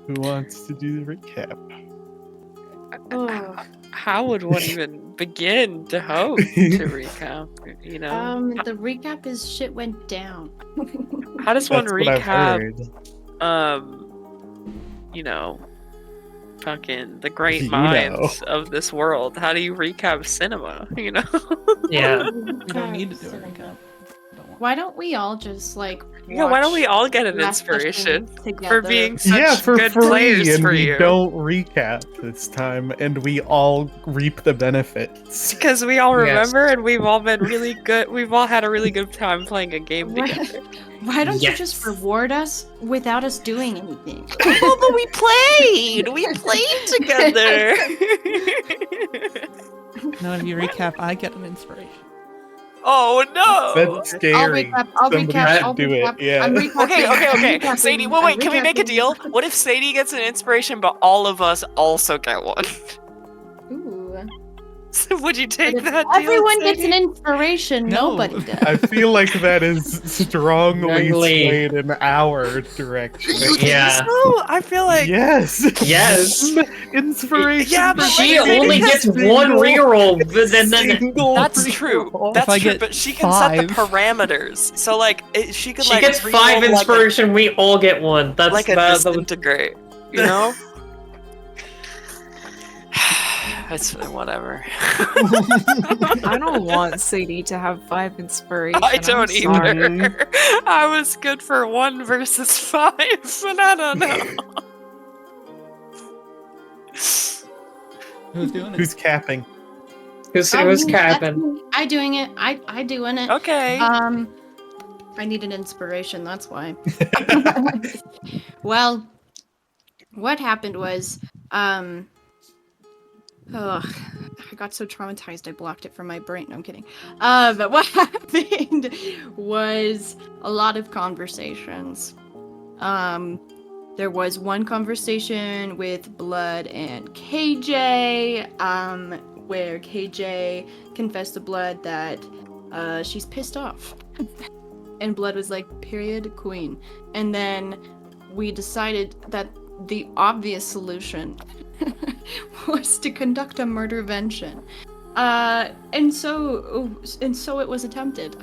Who wants to do the recap? Oh. How would one even begin to hope to recap? You know, The recap is shit went down. how does one That's what I've recap? heard. You know, fucking the great You minds know. of this world. How do you recap cinema? You know? Yeah. We don't need to do a recap. Why don't we all just like Yeah, why don't we watch all get an last inspiration session for together? being such Yeah, for good free, players and for we you? don't recap this time, and we all reap the benefits. Because we all Yes. remember, and we've all been really good. We've all had a really good time playing a game Why- together. Why don't you Yes. just reward us without us doing anything? Oh, but we played. We played together. Now if you recap, I get an inspiration. Oh no! That's scary. I'll Somebody recap. should I'll do recap. it. Yeah. I'm recapping. Okay. I'm recapping, Sadie, I'm wait, can we make a recapping. deal? What if Sadie gets an inspiration, but all of us also get one? Ooh. Would you take But if that deal, everyone gets Sadie? an inspiration, No. nobody does. I feel like that is strongly Really? swayed in our direction. Yeah. So, I feel like Yes. Yes. Inspiration. Yeah, but for She Sadie only has gets single- one reroll, but then single that's true. reroll. That's I true. get But she can set the 5. parameters. So like, she could she like gets reroll 5 like a- inspiration. We all get one. That's like a that. disintegrate. You know. It's whatever. I don't want Sadie to have 5 inspiration. I don't I'm sorry. either. I was good for 1 versus 5, but I don't know. Who's doing it? Who's capping? Who's capping? I doing it. I doing it. Okay. I need an inspiration. That's why. Well, what happened was, I got so traumatized I blocked it from my brain. No, I'm kidding. But what happened was a lot of conversations. There was one conversation with Blood and KJ, where KJ confessed to Blood that she's pissed off. And Blood was like, period, queen. And then we decided that the obvious solution was to conduct a murdervention. And so it was attempted.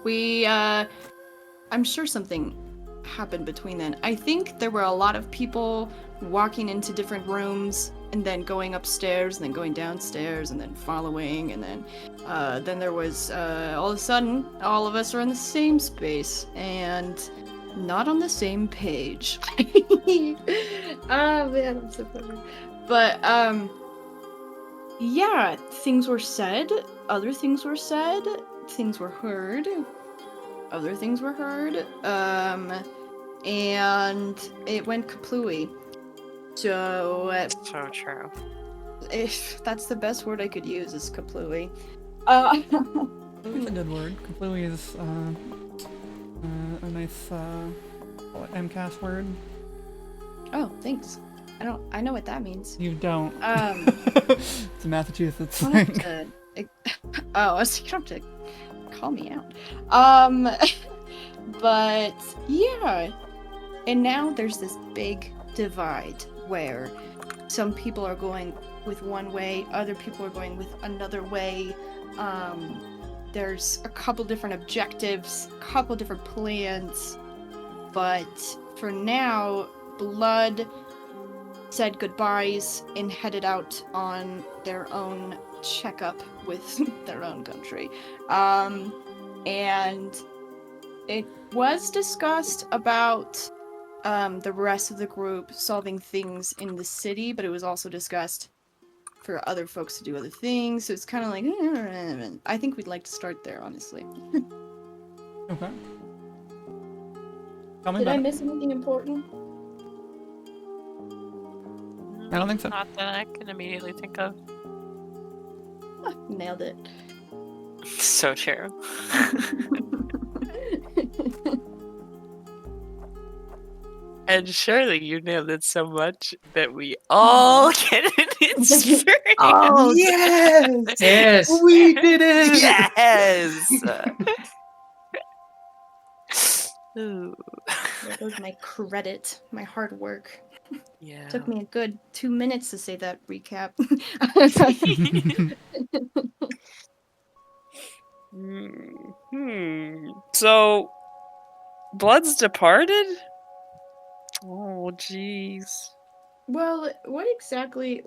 I'm sure something happened between then. I think there were a lot of people walking into different rooms and then going upstairs and then going downstairs and then following, and then there was all of a sudden all of us are in the same space and not on the same page. Oh man, I'm so funny. But yeah, things were said, other things were said, things were heard, other things were heard, and it went kaplooey. So So true. if that's the best word I could use is kaplooey. Kaplooey's a good word. Kaplooey is a nice MCAS word. Oh, thanks. I know what that means. You don't. It's a Massachusetts I don't thing. have to- oh, I was you don't have to call me out. But yeah, and now there's this big divide where some people are going with one way, other people are going with another way. There's a couple different objectives, a couple different plans, but for now, Blood said goodbyes and headed out on their own checkup with their own country. And it was discussed about the rest of the group solving things in the city, but it was also discussed for other folks to do other things, so it's kind of like, I think we'd like to start there, honestly. Okay. Tell me Did I about it. miss anything important? I don't think so. Not that I can immediately think of. Nailed it. So true. And surely you nailed it so much that we all get an inspiration. Oh, Yes! Yes. We did it! Yes! Ooh. There goes my credit, my hard work. Yeah. Took me a good 2 minutes to say that recap. So, Blood's departed? Oh, jeez. Well, where exactly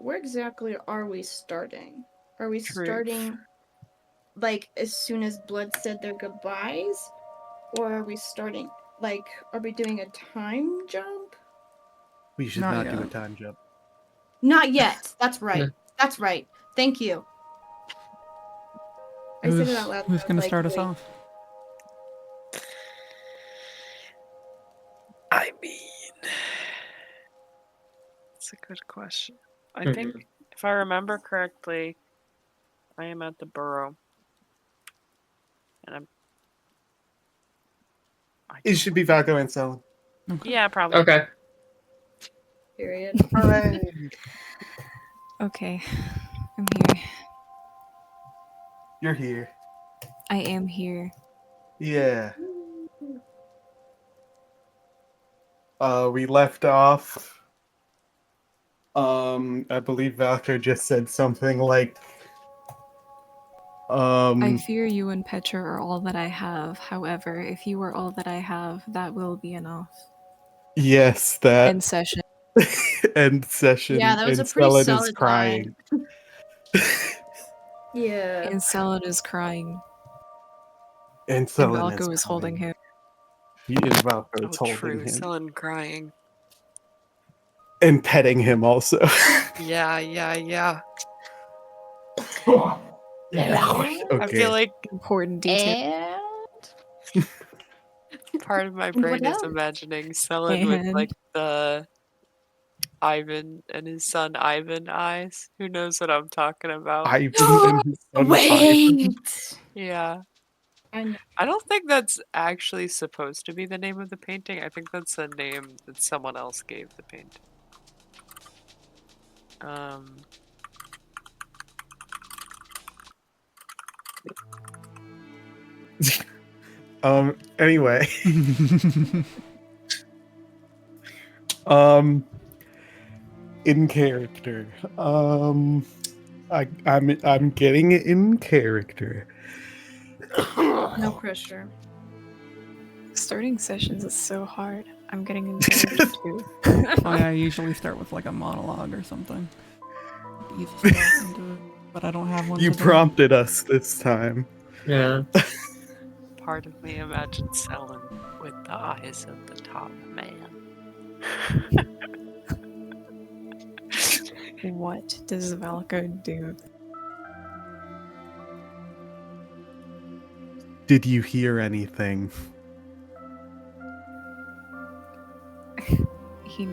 are we starting? Are we Truth. starting like as soon as Blood said their goodbyes? Or are we starting like are we doing a time jump? We should Not not do a yet. time jump. Not yet. That's right. No. That's right. Thank you. I said it out loud. Who's I was gonna like, start us wait. off? I mean, it's a good question. I think, if I remember correctly, I am at the burrow. And It should be Valko and Selin. yeah, probably. Okay. Period. Hooray! Okay, I'm here. You're here. I am here. Yeah. We left off. I believe Valko just said something like, I fear you and Petra are all that I have. However, if you are all that I have, that will be enough. yes, that End session. end session. Yeah, that was and a pretty Selin is solid crying. Yeah. And Selin is crying. And And Selin Valko is holding crying. him. He and Valko Oh, is holding true. him. Selin crying. And petting him also. Yeah. Okay. I feel like Important detail. And part of my And what brain is else? imagining Selin with And- like the Ivan and his son Ivan eyes. Who knows what I'm talking about? Ivan and his son Ivan. wait. Yeah. I know. I don't think that's actually supposed to be the name of the painting. I think that's a name that someone else gave the painting. Anyway. In character. I'm getting it in character. No pressure. Starting sessions is so hard. I'm getting anxiety too. I usually start with like a monologue or something. Ease us into it, but I don't have one. You today. prompted us this time. Yeah. Part of me imagines Selin with the eyes of the top man. What does Valko do? Did you hear anything? He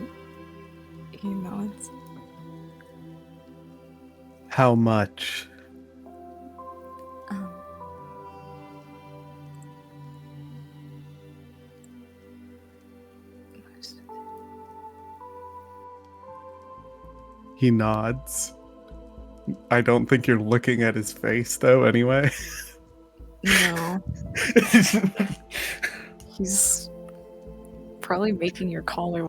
nods. How much? He nods. I don't think you're looking at his face, though, anyway. No. He's probably making your collar.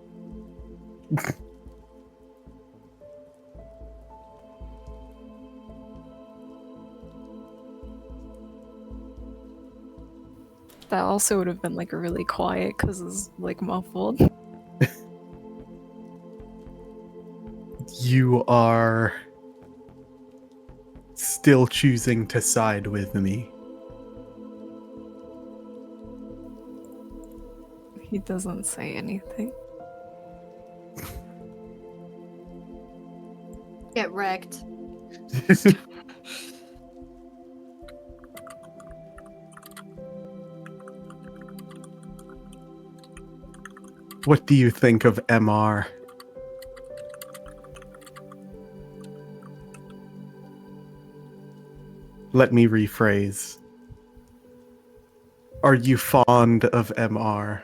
That also would have been like really quiet because it's like muffled. You are still choosing to side with me. He doesn't say anything. Get wrecked. What do you think of MR? Let me rephrase. Are you fond of MR?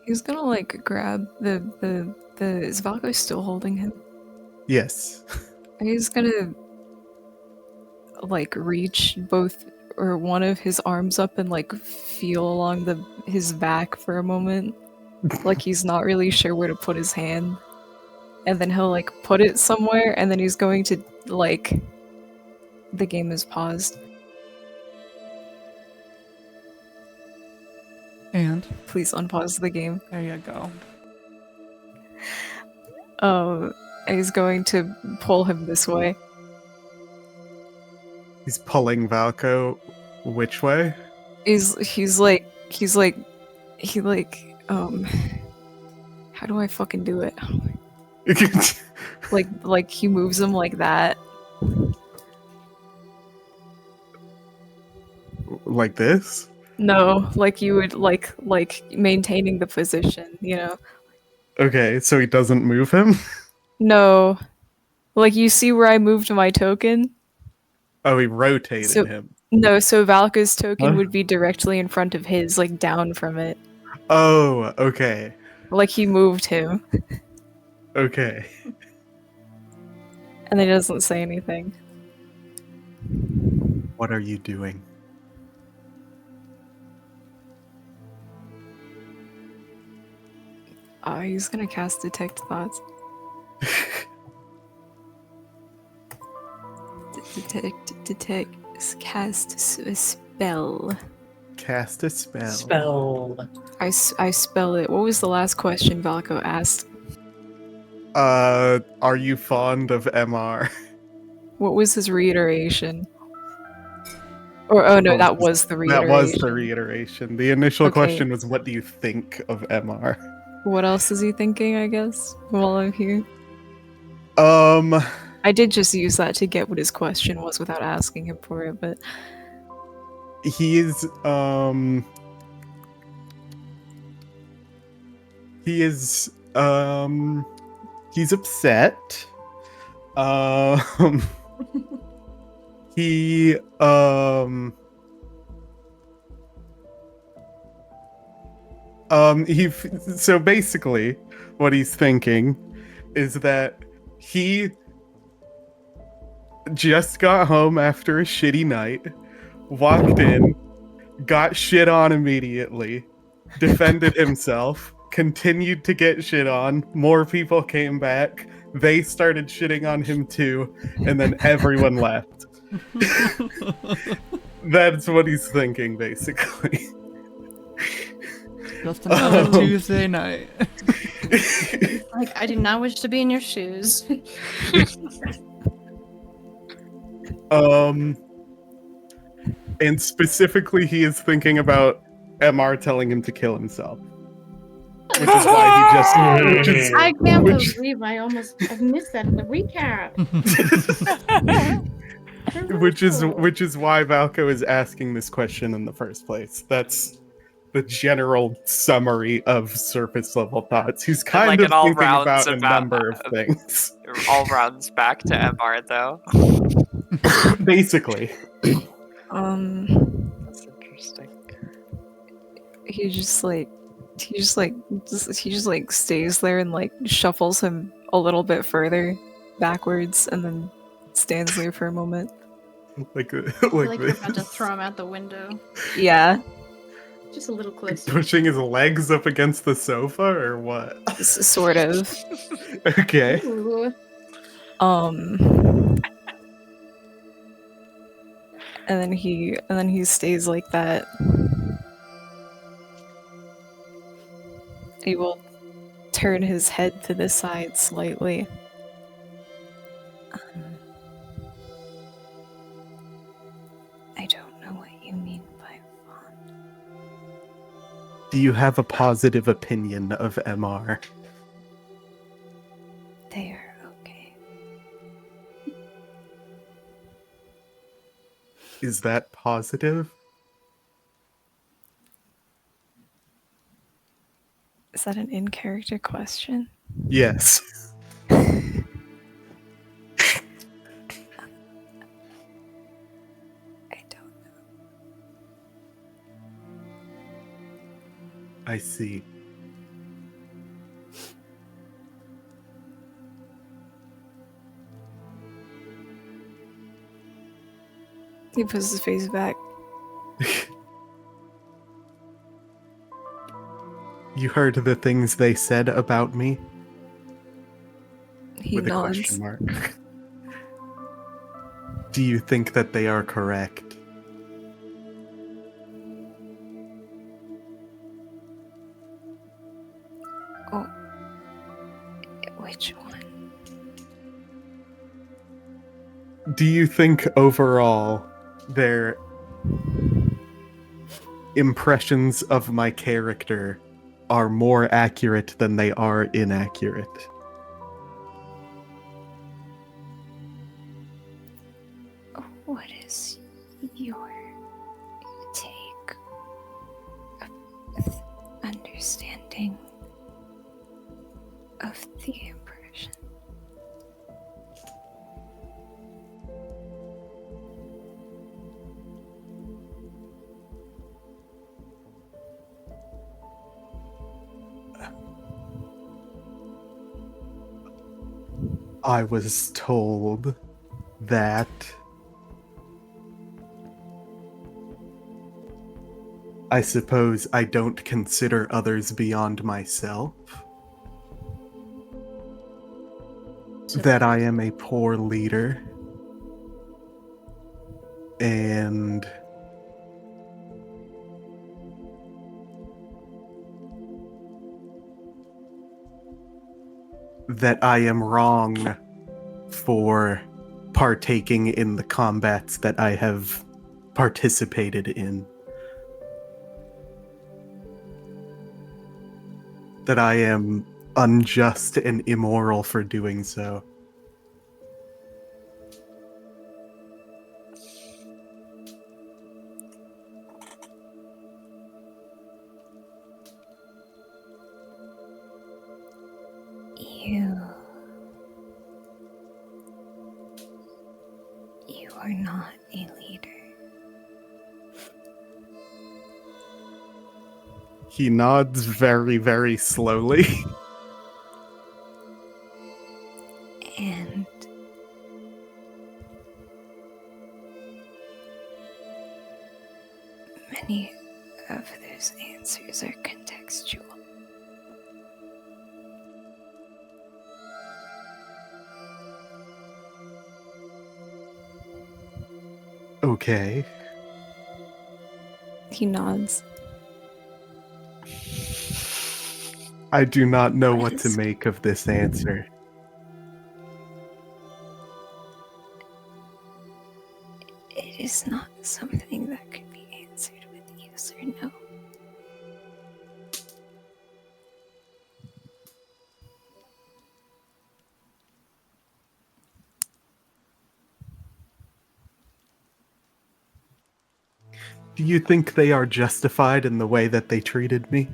He's gonna like grab the is Valko still holding him? Yes. He's gonna like reach both or one of his arms up and like feel along his back for a moment, like he's not really sure where to put his hand, and then he'll like put it somewhere, and then he's going to like. The game is paused. And Please unpause the game. there you go. He's going to pull him this way. He's pulling Valko which way? He's like how do I fucking do it? Like he moves him like that. Like this? No, like you would like maintaining the position, you know. Okay, so he doesn't move him? No. Like you see where I moved my token? Oh, he rotated So- him. No, so Valka's token Huh? would be directly in front of his, like down from it. Oh, okay. Like he moved him. Okay. And then he doesn't say anything. What are you doing? He's gonna cast Detect Thoughts. Cast a spell. Cast a spell. Spell. I spell it. What was the last question Valko asked? Are you fond of MR? What was his reiteration? Or, oh no, that was the reiteration. That was the reiteration. The initial Okay. question was, what do you think of MR? What else is he thinking, I guess, while I'm here? Um, I did just use that to get what his question was without asking him for it, but he's he's upset. He so basically what he's thinking is that he just got home after a shitty night, walked in, got shit on immediately, defended himself, continued to get shit on, more people came back, they started shitting on him too, and then everyone left. That's what he's thinking, basically. Just another Tuesday night. Like, I do not wish to be in your shoes. And specifically, he is thinking about MR telling him to kill himself, which is why he just. Which is, I can't which, believe I missed that in the recap. which is why Valko is asking this question in the first place. That's the general summary of surface level thoughts. He's kind like of it all thinking about rounds a about- number of things. All rounds back to MR though. Basically, That's interesting. he just stays there and like shuffles him a little bit further backwards and then stands there for a moment. Like you're about to throw him out the window. Yeah, Just a little closer. pushing his legs up against the sofa, or what? sort of. Okay. Ooh. And then he stays like that. He will turn his head to the side slightly. I don't know what you mean by fond. Do you have a positive opinion of MR? They are okay. Is that positive? Is that an in-character question? Yes. I don't know. I see. He puts his face back. You heard the things they said about me? He With a nods. question mark. Do you think that they are correct? Oh. Which one? Do you think overall their impressions of my character are more accurate than they are inaccurate? What is your take of understanding of the impression? I was told that I suppose I don't consider others beyond myself. That I am a poor leader. And that I am wrong for partaking in the combats that I have participated in. That I am unjust and immoral for doing so. You are not a leader. He nods very, very slowly. And many of those answers are contextual. Okay. He nods. I do not know What what to is- make of this answer. It is not something that could be answered with yes or no. Do you think they are justified in the way that they treated me?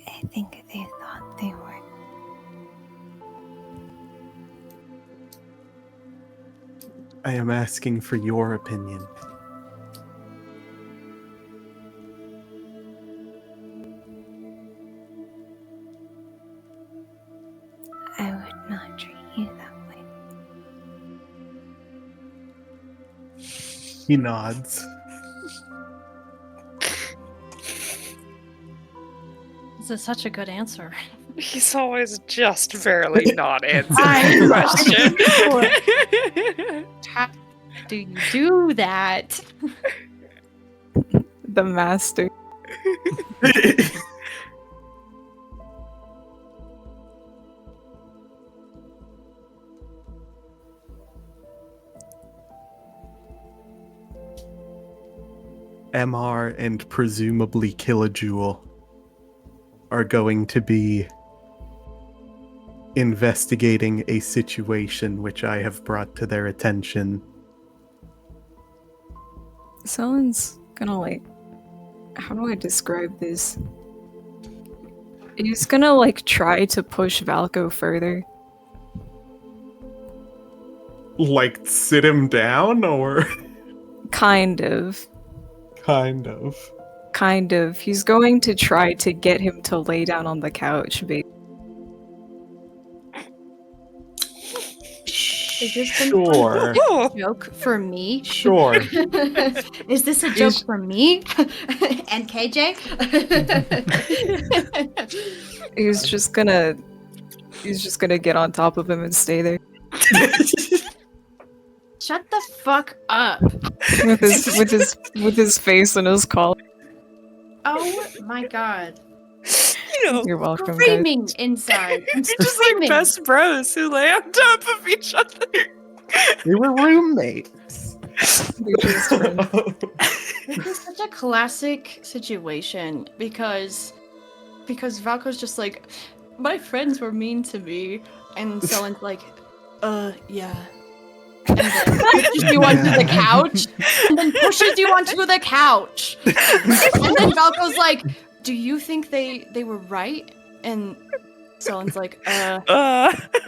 I think they thought they were. I am asking for your opinion. I would not treat you that way. He nods. This is such a good answer. He's always just barely not answering I the question. How do you do that? The master. MR and presumably Killajoule are going to be investigating a situation which I have brought to their attention. Someone's gonna like, how do I describe this? He's gonna like try to push Valko further. Like, sit him down, or Kind of. kind of? Kind of. He's going to try to get him to lay down on the couch, Is this some Sure. joke for me? Sure. Is this a joke He's- for me and KJ? He's just gonna get on top of him and stay there Shut the fuck up! with his face in his collar. Oh my god! You know, You're welcome, guys. Screaming inside. I'm you're just like screaming. best bros who lay on top of each other. We were roommates. They're just friends. This is such a classic situation because Valko's just like, my friends were mean to me, and Sellen's like, yeah. And then pushes you onto the couch, and then pushes you onto the couch. And then Valko's like, do you think they were right? And Sellen's like,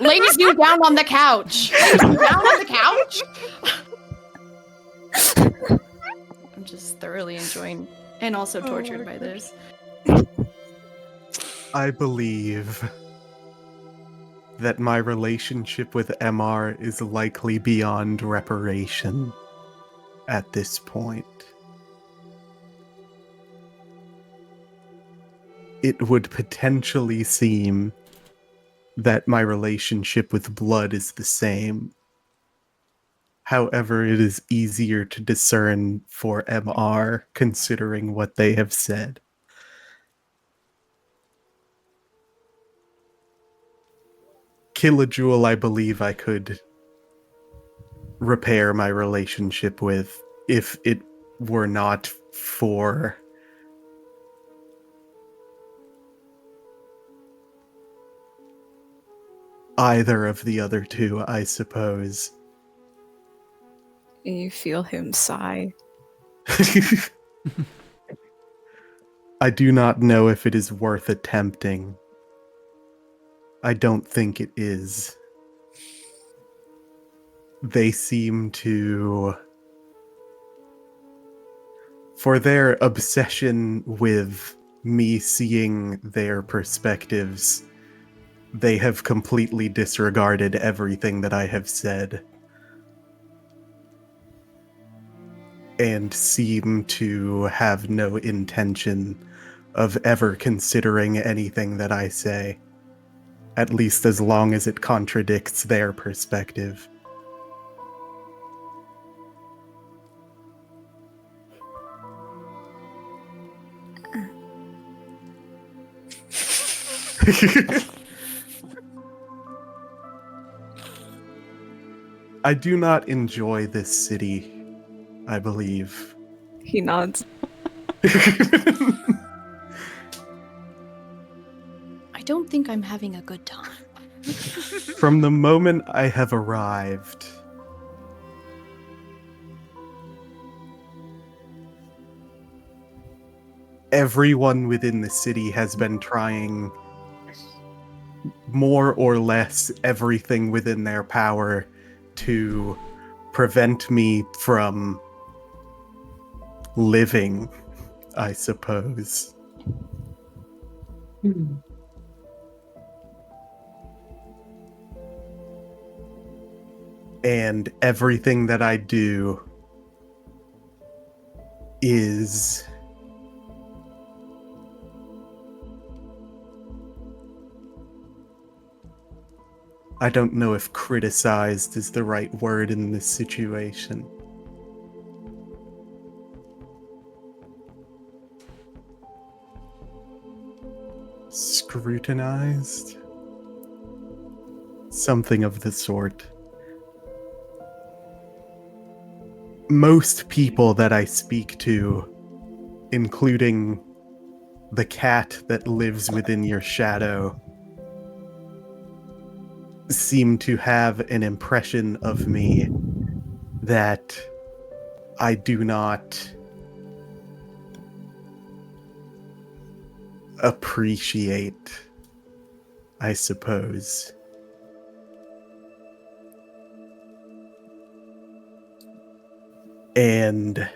lays you down on the couch. Lays you down on the couch? I'm just thoroughly enjoying and also tortured by this. I believe that my relationship with MR is likely beyond reparation at this point. It would potentially seem that my relationship with Blood is the same. However, it is easier to discern for MR considering what they have said. Killajoule, I believe I could repair my relationship with if it were not for either of the other two, I suppose. You feel him sigh. I do not know if it is worth attempting. I don't think it is. They seem to... For their obsession with me seeing their perspectives, they have completely disregarded everything that I have said. And seem to have no intention of ever considering anything that I say. At least as long as it contradicts their perspective. I do not enjoy this city, I believe. He nods. I don't think I'm having a good time. From the moment I have arrived, everyone within the city has been trying more or less everything within their power to prevent me from living, I suppose. And everything that I do is I don't know if criticized is the right word in this situation. Scrutinized? Something of the sort. Most people that I speak to, including the cat that lives within your shadow, seem to have an impression of me that I do not appreciate, I suppose. And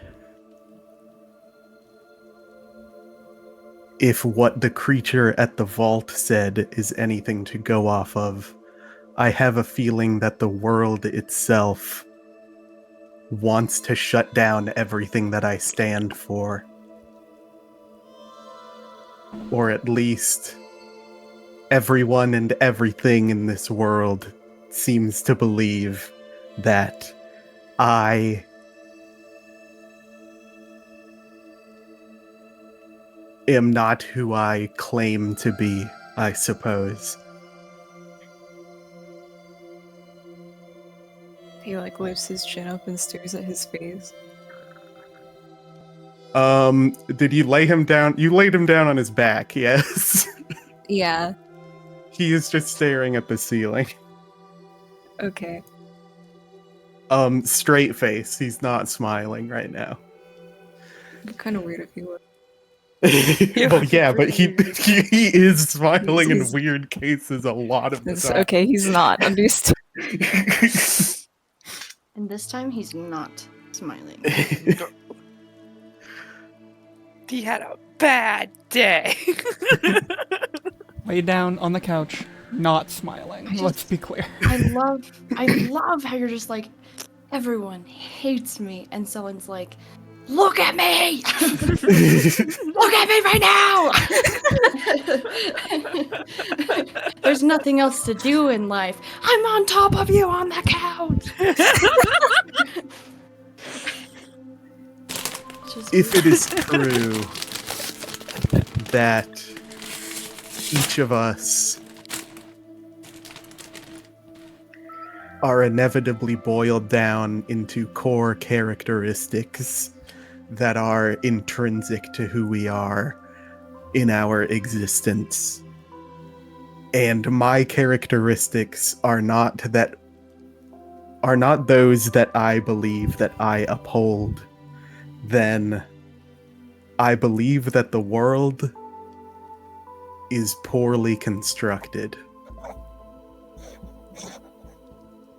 if what the creature at the vault said is anything to go off of, I have a feeling that the world itself wants to shut down everything that I stand for. Or at least everyone and everything in this world seems to believe that I am not who I claim to be, I suppose. He like lifts his chin up and stares at his face. Did you lay him down? You laid him down on his back, yes. Yeah. He is just staring at the ceiling. Okay. Straight face. He's not smiling right now. It'd be kind of weird if he was. Well, yeah, but he is smiling in He's- weird cases a lot of the time. Okay, he's not. Understood. And this time he's not smiling. He had a bad day. Lay down on the couch, not smiling. I Let's just- be clear. I love how you're just like, everyone hates me, and someone's like, look at me! Look at me right now! There's nothing else to do in life. I'm on top of you on the couch. Just- If it is true that each of us are inevitably boiled down into core characteristics that are intrinsic to who we are in our existence, and my characteristics are not those that I believe that I uphold, then I believe that the world is poorly constructed.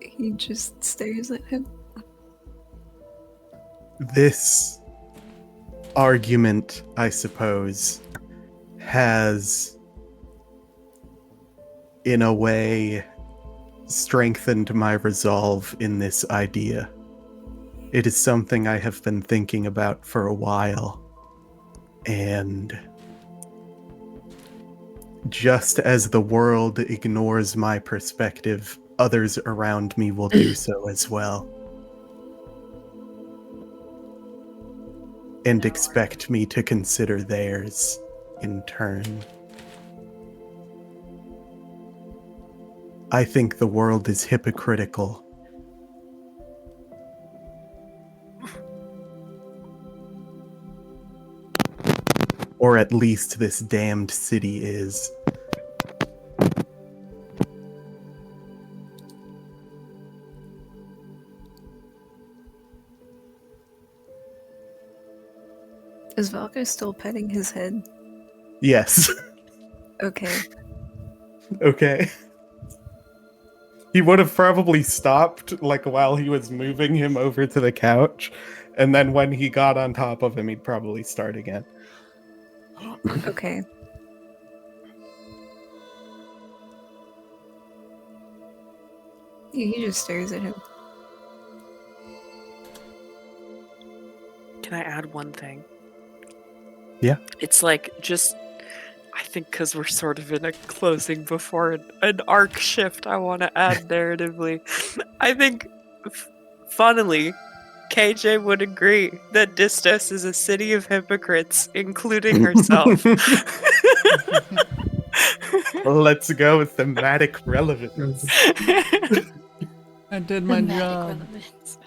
He just stares at him. This argument, I suppose, has, in a way, strengthened my resolve in this idea. It is something I have been thinking about for a while, and just as the world ignores my perspective, others around me will do so as well. And expect me to consider theirs in turn. I think the world is hypocritical. Or at least this damned city is. Is Valka still petting his head? Yes. Okay. Okay. He would have probably stopped, like, while he was moving him over to the couch, and then when he got on top of him, he'd probably start again. Okay. He just stares at him. Can I add one thing? Yeah. It's like just, I think because we're sort of in a closing before an arc shift, I want to add narratively. I think, funnily, KJ would agree that Distos is a city of hypocrites, including herself. Let's go with thematic relevance. I did my Thematic job. relevance.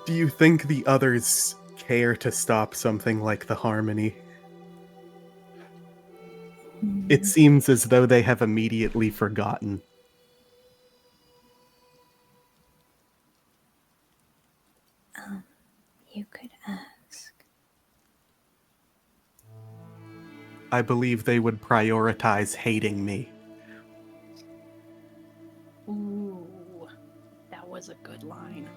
Do you think the others care to stop something like the harmony? It seems as though they have immediately forgotten. You could ask. I believe they would prioritize hating me. Ooh, that was a good line.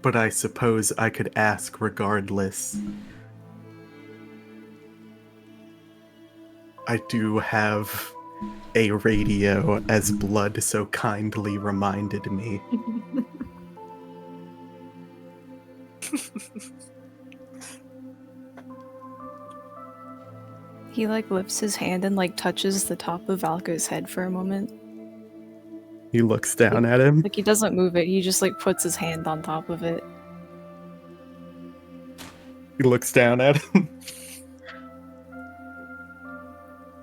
But I suppose I could ask regardless. I do have a radio, as Blood so kindly reminded me. He like lifts his hand and like touches the top of Valko's head for a moment. He looks down at him. Like he doesn't move it, he just like puts his hand on top of it. He looks down at him.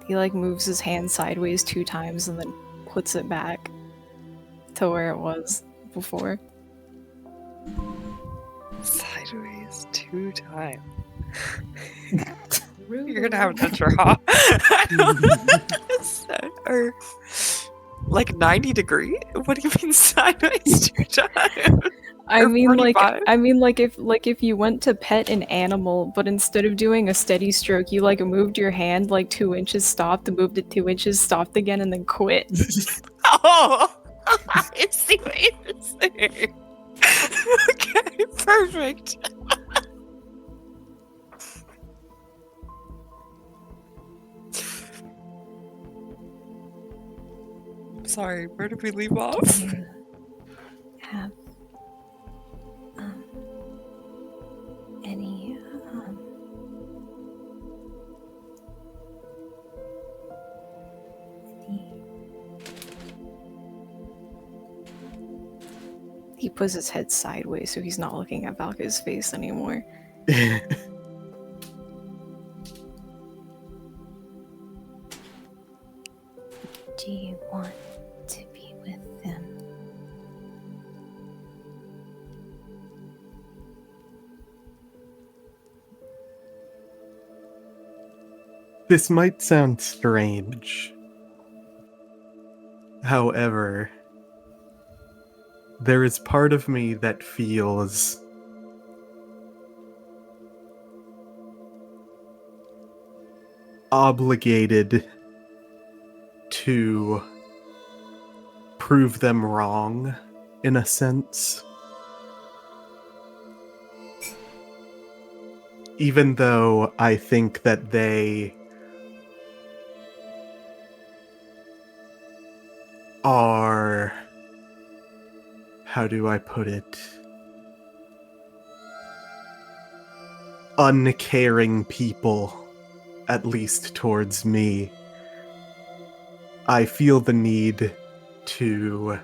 He like moves his hand sideways 2 times and then puts it back to where it was before. Sideways 2 times. You're gonna have to draw. I don't know. Or like 90 degree? What do you mean sideways 2 times? I Or mean 45? like if you went to pet an animal, but instead of doing a steady stroke, you like moved your hand like 2 inches, stopped, moved it 2 inches, stopped again, and then quit. Oh, I see what you're saying. Okay, perfect. Sorry, where did we leave off? You have any He puts his head sideways so he's not looking at Valka's face anymore. Do you want to be with them? This might sound strange. However, there is part of me that feels obligated to prove them wrong, in a sense. Even though I think that they are, how do I put it, uncaring people, at least towards me. I feel the need to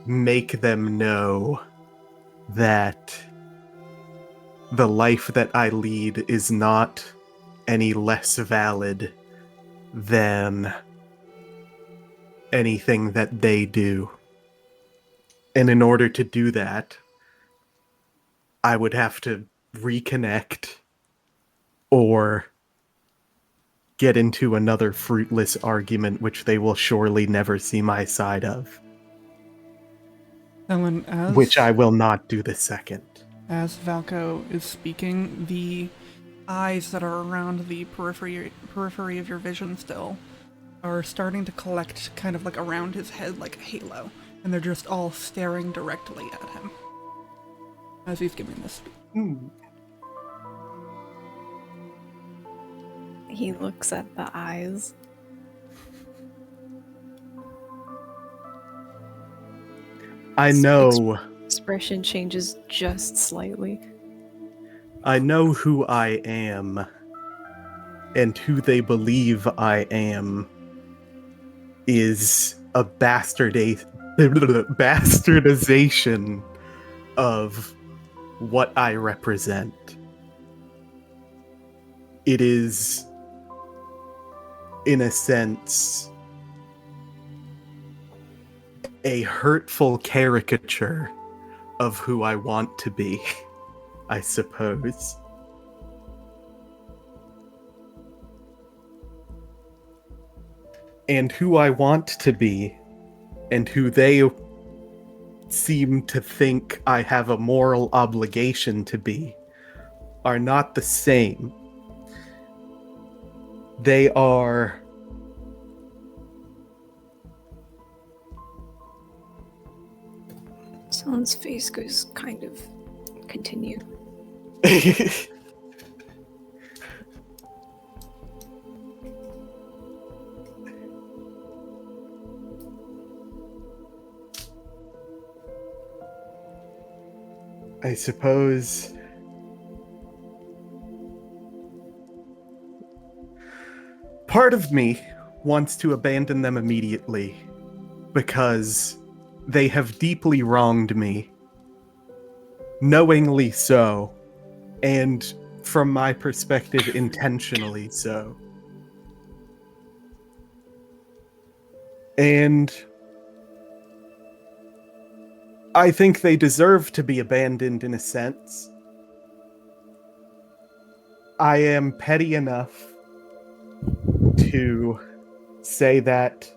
make them know that the life that I lead is not any less valid than anything that they do. And in order to do that, I would have to reconnect or get into another fruitless argument which they will surely never see my side of. Ellen, Which I will not do the second. As Valko is speaking, the eyes that are around the periphery of your vision still are starting to collect kind of like around his head like a halo, and they're just all staring directly at him as he's giving this speech. He looks at the eyes. I know. Expression changes just slightly. I know who I am, and who they believe I am is a bastardization of what I represent. It is, in a sense, a hurtful caricature of who I want to be, I suppose. And who I want to be, and who they seem to think I have a moral obligation to be, are not the same. They are Someone's face goes kind of continue. I suppose part of me wants to abandon them immediately because they have deeply wronged me, knowingly so, and from my perspective, intentionally so. And I think they deserve to be abandoned in a sense. I am petty enough to say that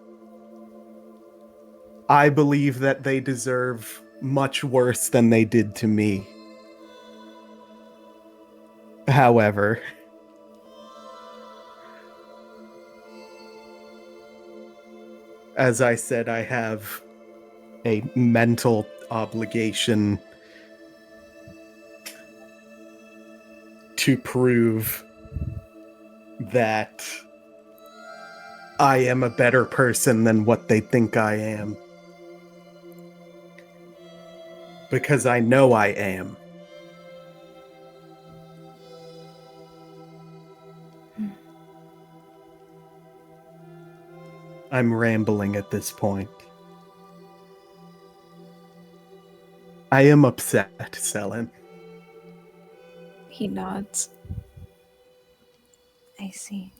I believe that they deserve much worse than they did to me. However, as I said, I have a mental obligation to prove that I am a better person than what they think I am. Because I know I am. I'm rambling at this point. I am upset, Selin. He nods. I see.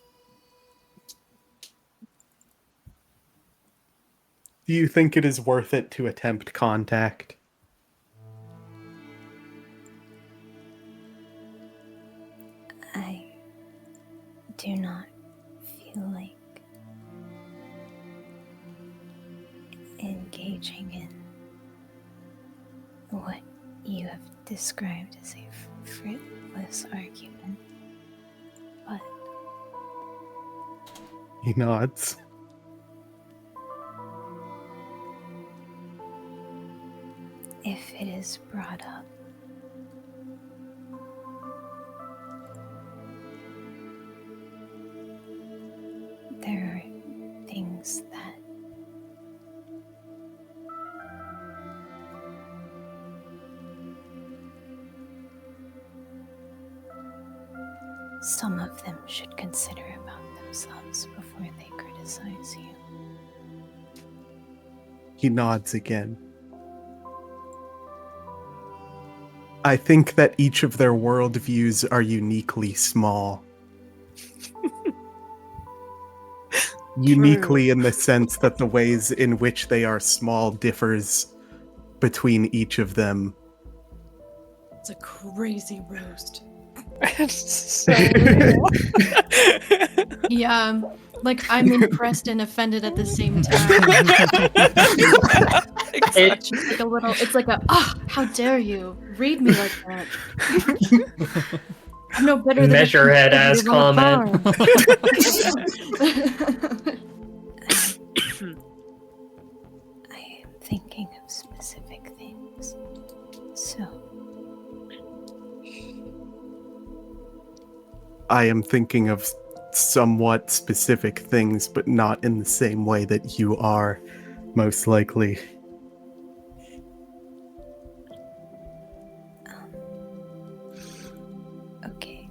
Do you think it is worth it to attempt contact? I do not feel like engaging in what you have described as a fruitless argument, but He nods. if it is brought up, there are things that some of them should consider about themselves before they criticize you. He nods again. I think that each of their worldviews are uniquely small. Uniquely in the sense that the ways in which they are small differs between each of them. It's a crazy roast. So Yeah, like I'm impressed and offended at the same time. It's just like a little. It's like a how dare you read me like that? I'm no better than Measurehead ass comment. I am thinking of specific things. So, I am thinking of somewhat specific things, but not in the same way that you are, most likely. okay.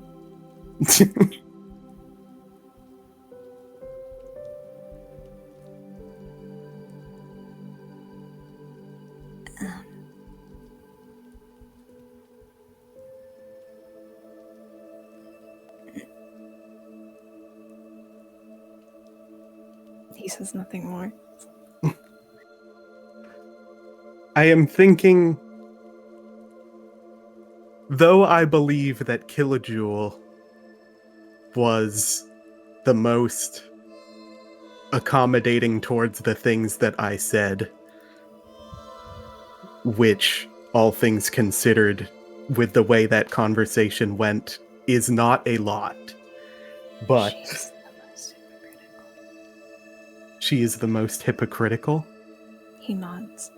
He says nothing more. I am thinking, though I believe that Kilojoule was the most accommodating towards the things that I said, which, all things considered, with the way that conversation went, is not a lot. But She's the most hypocritical. she is the most hypocritical. He nods.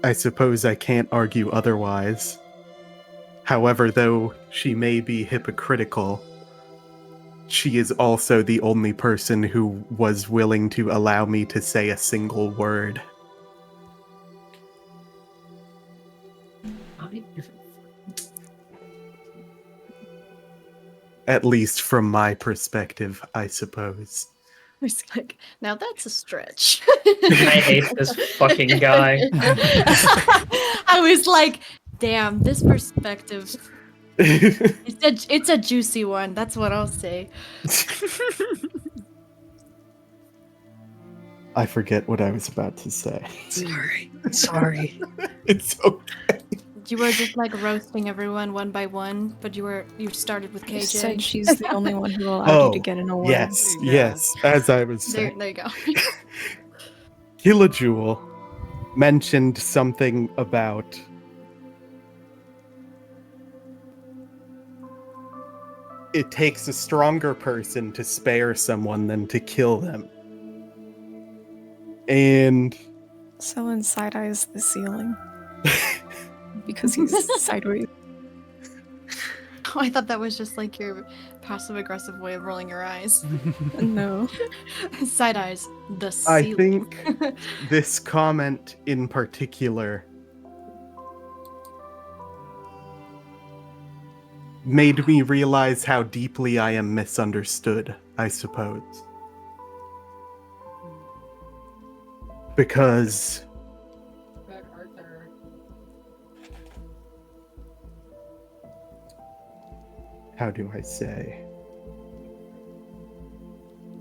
I suppose I can't argue otherwise. However, though she may be hypocritical, she is also the only person who was willing to allow me to say a single word. At least from my perspective, I suppose. I was like, now that's a stretch. I hate this fucking guy. I was like, damn, this perspective. It's a juicy one. That's what I'll say. I forget what I was about to say. Sorry. It's okay. You were just like roasting everyone one by one, but you started with You KJ. said she's the only one who allowed you to get in a word. Yes, Yeah. yes, as I was there saying. you go. Kilojewel mentioned something about it takes a stronger person to spare someone than to kill them. And Someone side eyes the ceiling because he's sideways. Oh, I thought that was just like your passive aggressive way of rolling your eyes. No. Side eyes the I ceiling. think this comment in particular made me realize how deeply I am misunderstood, I suppose. Because how do I say?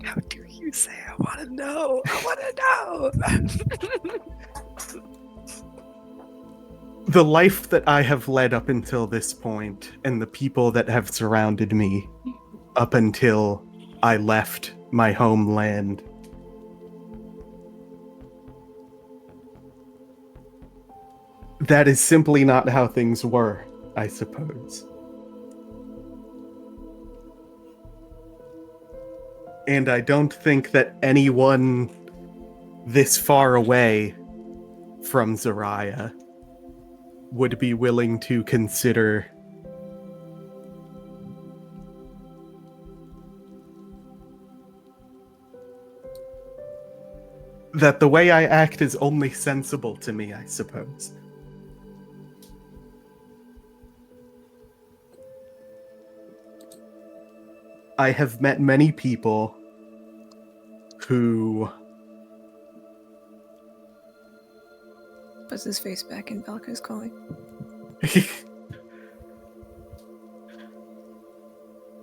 How dare you say I want to know? I want to know. The life that I have led up until this point, and the people that have surrounded me up until I left my homeland, that is simply not how things were, I suppose. And I don't think that anyone this far away from Zariah would be willing to consider that the way I act is only sensible to me, I suppose. I have met many people who Puts his face back and Valka's calling.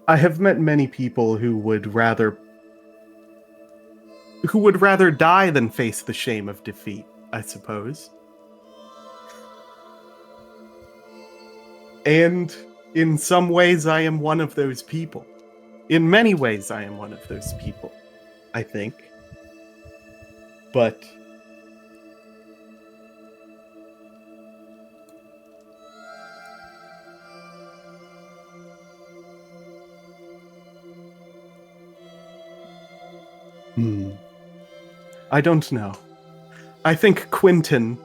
I have met many people who would rather die than face the shame of defeat, I suppose. And in some ways I am one of those people. In many ways I am one of those people, I think. But I don't know. I think Quentin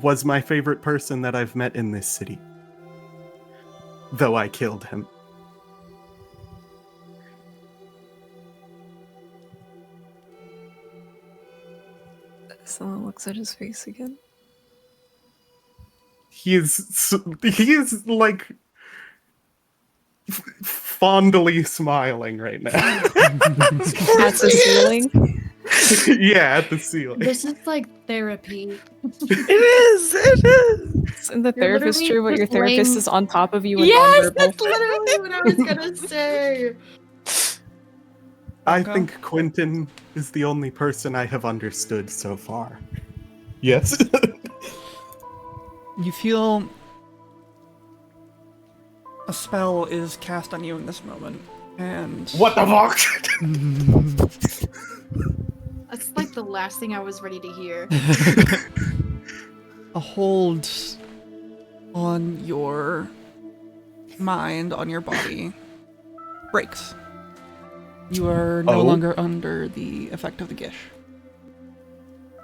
was my favorite person that I've met in this city. Though I killed him. Someone looks at his face again. He is like fondly smiling right now. At the ceiling. Yeah, at the ceiling. This is like therapy. It is. Isn't the You're therapist literally true, but your just therapist laying- is on top of you and Yes, nonverbal? that's literally what I was gonna say. I Okay. think Quentin is the only person I have understood so far. Yes. You feel a spell is cast on you in this moment, and What the fuck? That's like the last thing I was ready to hear. a hold on your mind, on your body, breaks. You are no Oh. longer under the effect of the gish.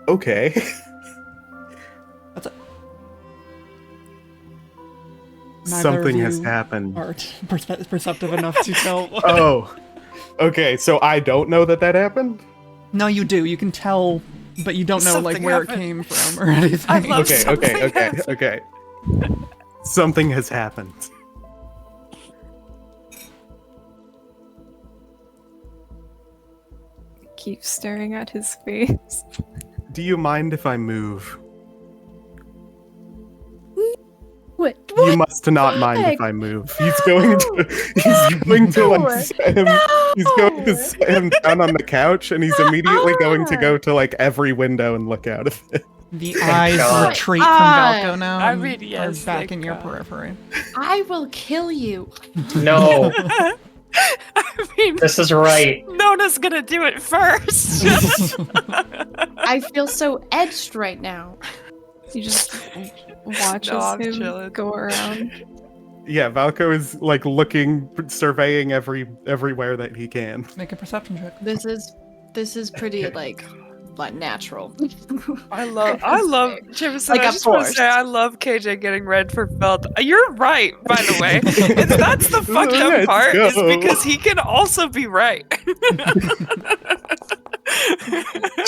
Okay. Something of has you happened. are perceptive enough to tell. Oh, okay. So I don't know that happened. No, you do. You can tell, but you don't know like Something where happened. it came from or anything. I love Okay, something okay. happened. Something has happened. Keep staring at his face. Do you mind if I move? What? You must not mind if I move. He's going to slam. He's going to slam down on the couch, and he's immediately going to go to like every window and look out of it. The Thank eyes God. retreat from Valko now. I and mean, yes, are back thank in your God. periphery. I will kill you. No, I mean, this is right. Nona's gonna do it first. I feel so edged right now. He just watches No, I'm him chilling. go around. Yeah, Valko is like looking, surveying everywhere that he can. Make a perception check. This is pretty like natural. I love Jameson. Like I a just want to force. say I love KJ getting red for felt. You're right, by the way. That's the fucked up Let's part, is go. because he can also be right.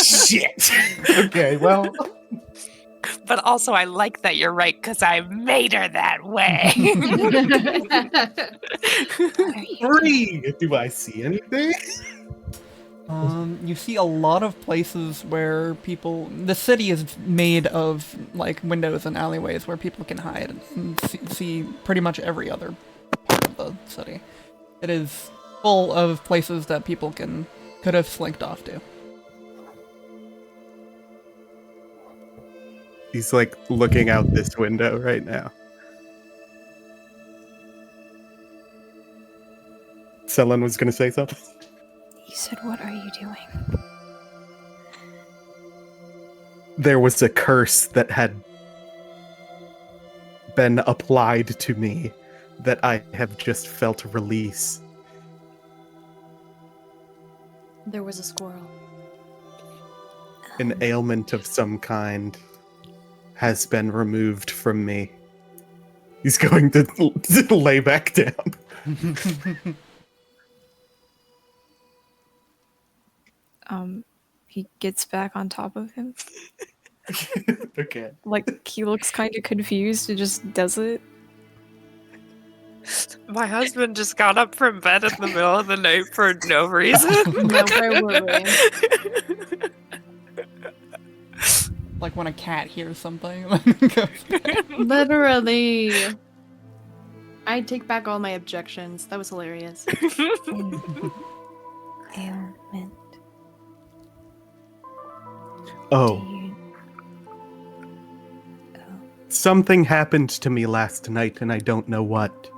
Shit. Okay, well. But also, I like that you're right because I made her that way. Three. Do I see anything? You see a lot of places where people. The city is made of like windows and alleyways where people can hide and see pretty much every other part of the city. It is full of places that people could have slinked off to. He's like looking out this window right now. Selen was going to say something. He said, "What are you doing?" There was a curse that had been applied to me that I have just felt release. There was a squirrel. An ailment of some kind has been removed from me. He's going to lay back down. He gets back on top of him. Okay. Like, he looks kind of confused and just does it. My husband just got up from bed in the middle of the night for no reason. No, where were we? Like when a cat hears something. Literally. I take back all my objections. That was hilarious. Ailment. Oh, Do you... something happened to me last night and I don't know what.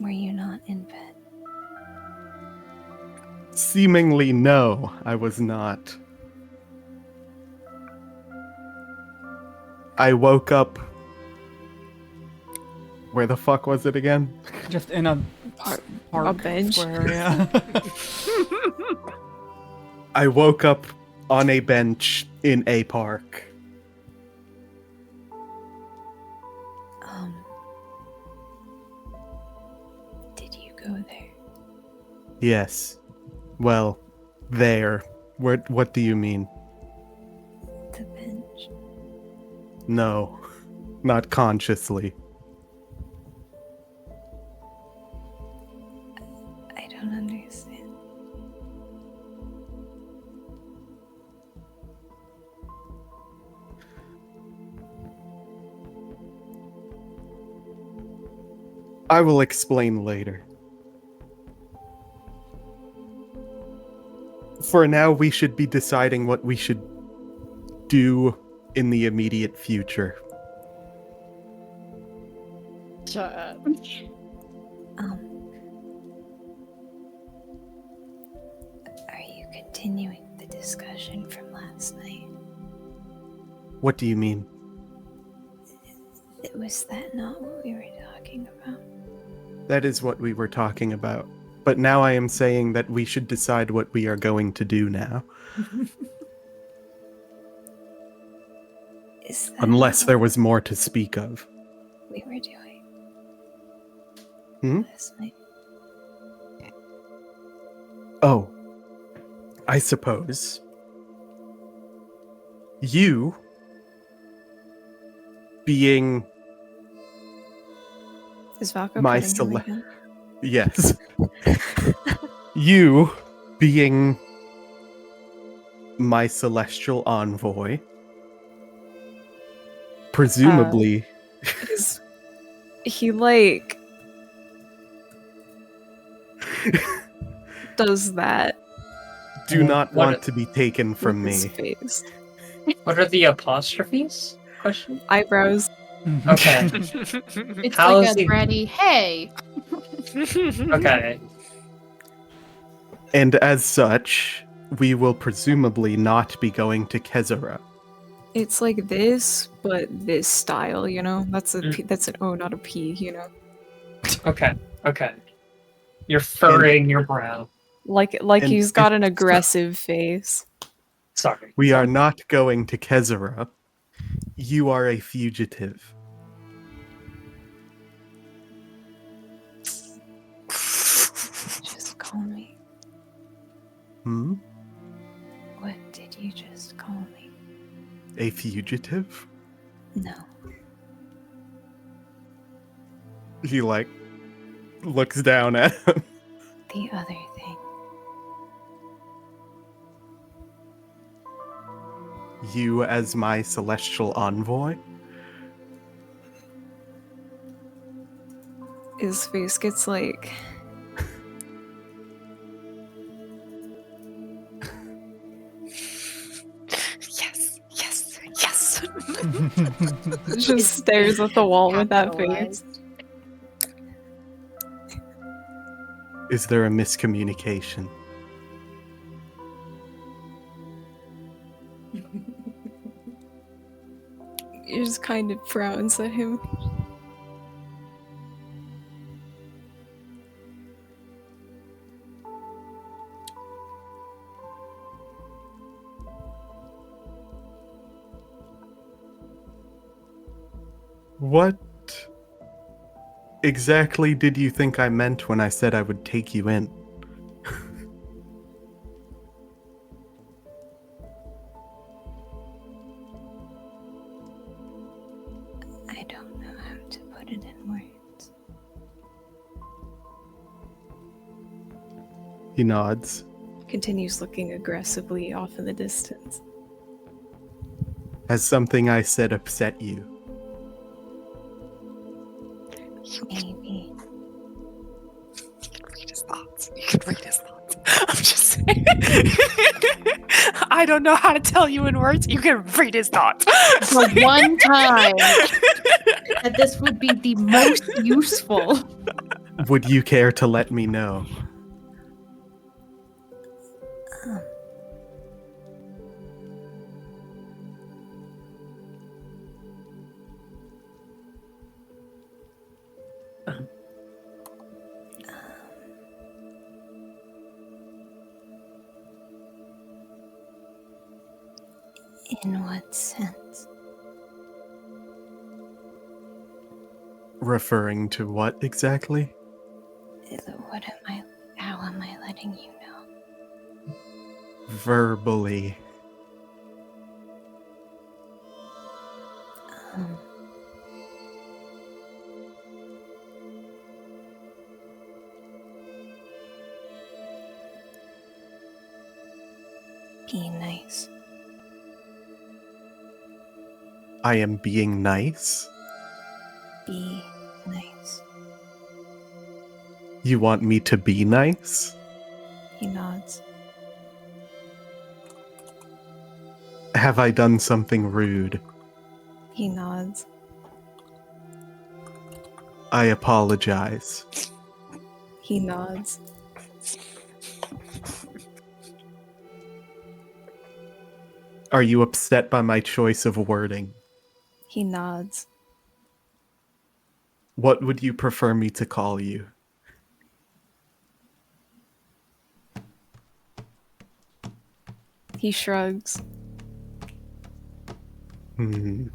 Were you not in bed? Seemingly, no, I was not. I woke up. Where the fuck was it again? Just in a park bench. square, yeah. I woke up on a bench in a park. Did you go there? Yes. Well, there. What do you mean? The bench. No. Not consciously. I don't understand. I will explain later. For now, we should be deciding what we should do in the immediate future. Shut up. Are you continuing the discussion from last night? What do you mean? Was that not what we were talking about? That is what we were talking about. But now I am saying that we should decide what we are going to do now. Is that Unless there what was more to speak of. we were doing Hmm? last night? Oh, I suppose. You being Is Valko my petting him again? yes. You being my celestial envoy. Presumably. Is he like does that Do not What- want to be taken with from his me. face? What are the apostrophes? Question. Eyebrows. Okay. It's How like is a he- bratty, hey! Okay. And as such, we will presumably not be going to Kezara. It's like this, but this style, you know? That's a Mm. P, that's an O, not a P, you know? Okay. Okay. You're furrowing your brow. Like And he's got an if- aggressive face. Sorry. We Sorry. are not going to Kezara. You are a fugitive. Just call me. Hmm? What did you just call me? A fugitive? No. He, looks down at him. The other thing. You as my celestial envoy? His face gets like Yes, yes, yes. just stares at the wall with that face. Capitalized. Is there a miscommunication? He just kind of frowns at him. What exactly did you think I meant when I said I would take you in? I don't know how to put it in words. He nods. Continues looking aggressively off in the distance. Has something I said upset you? Maybe. You can read his thoughts. You can read his thoughts. I'm just saying. I don't know how to tell you in words. You can read his thoughts. The one time that this would be the most useful. Would you care to let me know? In what sense? Referring to what exactly? How am I letting you know? Verbally. Um, be nice. I am being nice? Be nice. You want me to be nice? He nods. Have I done something rude? He nods. I apologize. He nods. Are you upset by my choice of wording? He nods. What would you prefer me to call you? He shrugs. Hmm.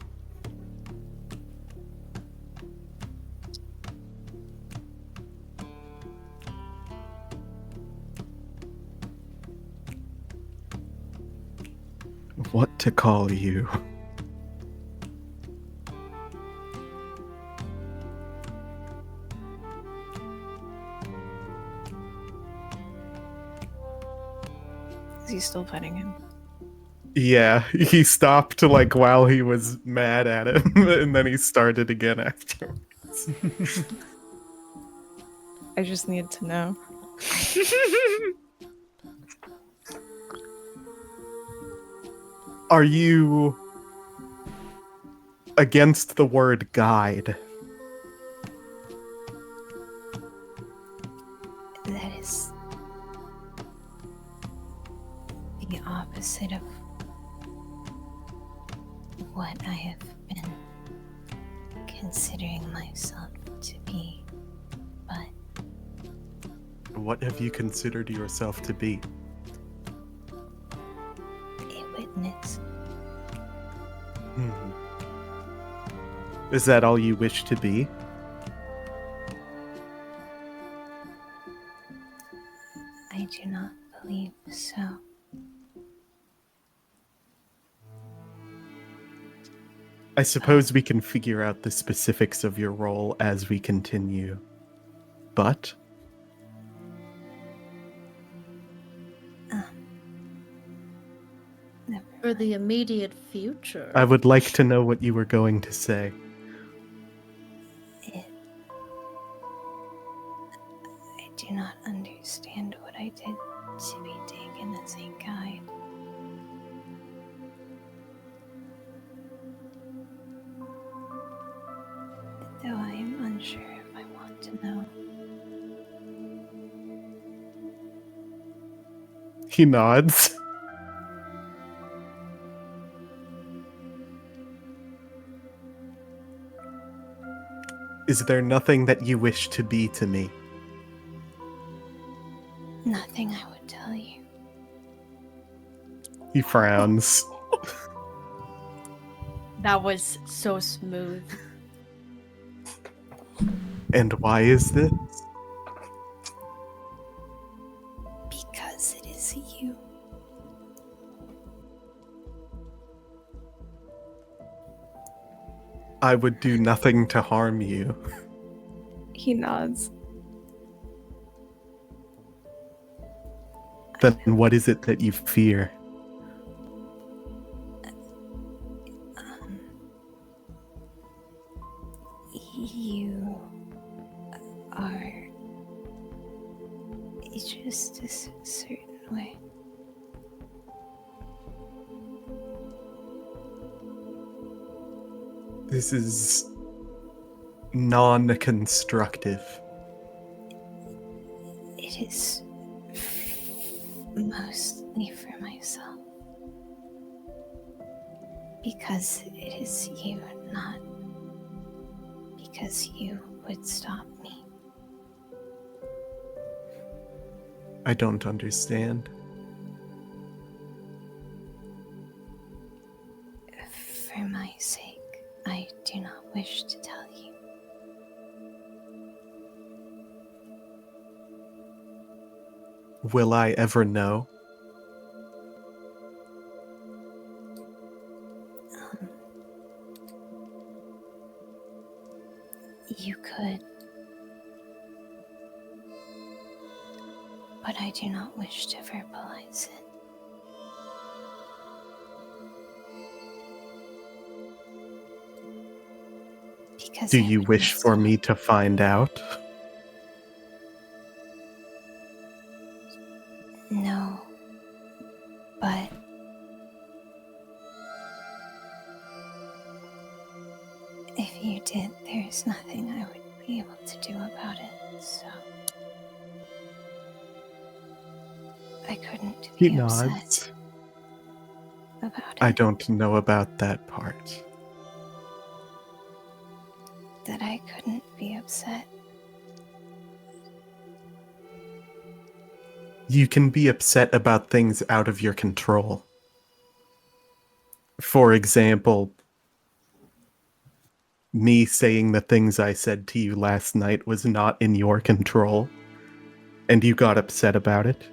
What to call you? Is he still petting him? Yeah, he stopped like while he was mad at him, and then he started again after. I just need to know. Are you against the word guide? That is the opposite of what I have been considering myself to be. But What have you considered yourself to be? a witness, Hmm. Is that all you wish to be? I do not believe so. I suppose we can figure out the specifics of your role as we continue. But Never For the immediate future. I would like to know what you were going to say. it. I do not understand what I did to be taken as a guide. Though I am unsure if I want to know. He nods. Is there nothing that you wish to be to me? Nothing I would tell you. He frowns. That was so smooth. And why is this? Because it is you. I would do nothing to harm you. He nods. Then what is it that you fear? You are just a certain way. This is non-constructive. It is mostly for myself. Because it is you, not because you would stop me. I don't understand. For my sake, I do not wish to tell you. Will I ever know? You could. But I do not wish to verbalize it. Because Do I you would wish miss for out. me to find out? No. But if you did, there's nothing I would be able to do about it, so I couldn't He be upset nods. about it. I don't know about that part. That I couldn't be upset. You can be upset about things out of your control. For example, me saying the things I said to you last night was not in your control, and you got upset about it.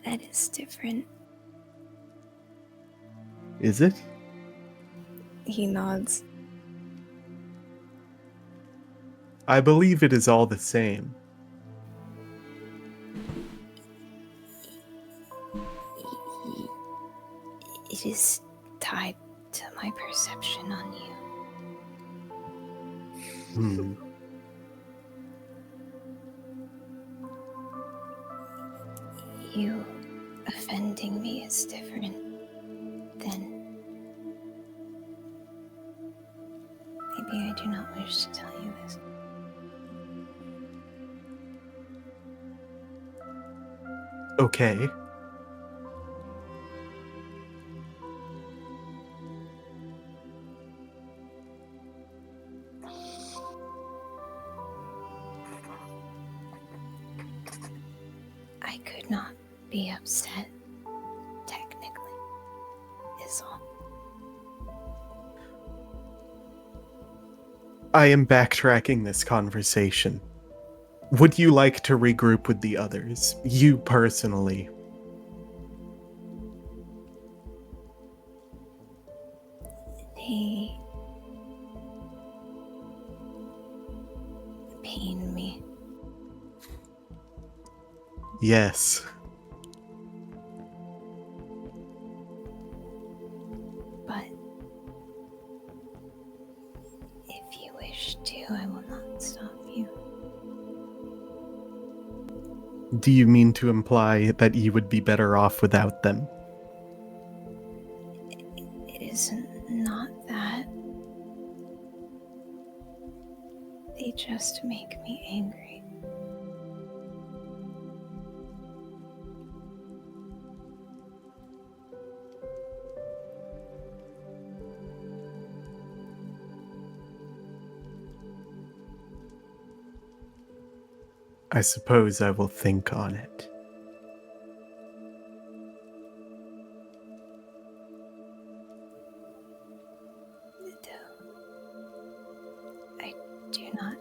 That is different. Is it? He nods. I believe it is all the same. It is tied to my perception on you. Hmm. You offending me is different than... Maybe I do not wish to tell you this. Okay. I could not be upset, technically, is all. I am backtracking this conversation. Would you like to regroup with the others? You personally. They pain me. Yes. But if you wish to, I will not stop you. Do you mean to imply that you would be better off without them? It isn't not that. They just make me angry. I suppose I will think on it. I do not.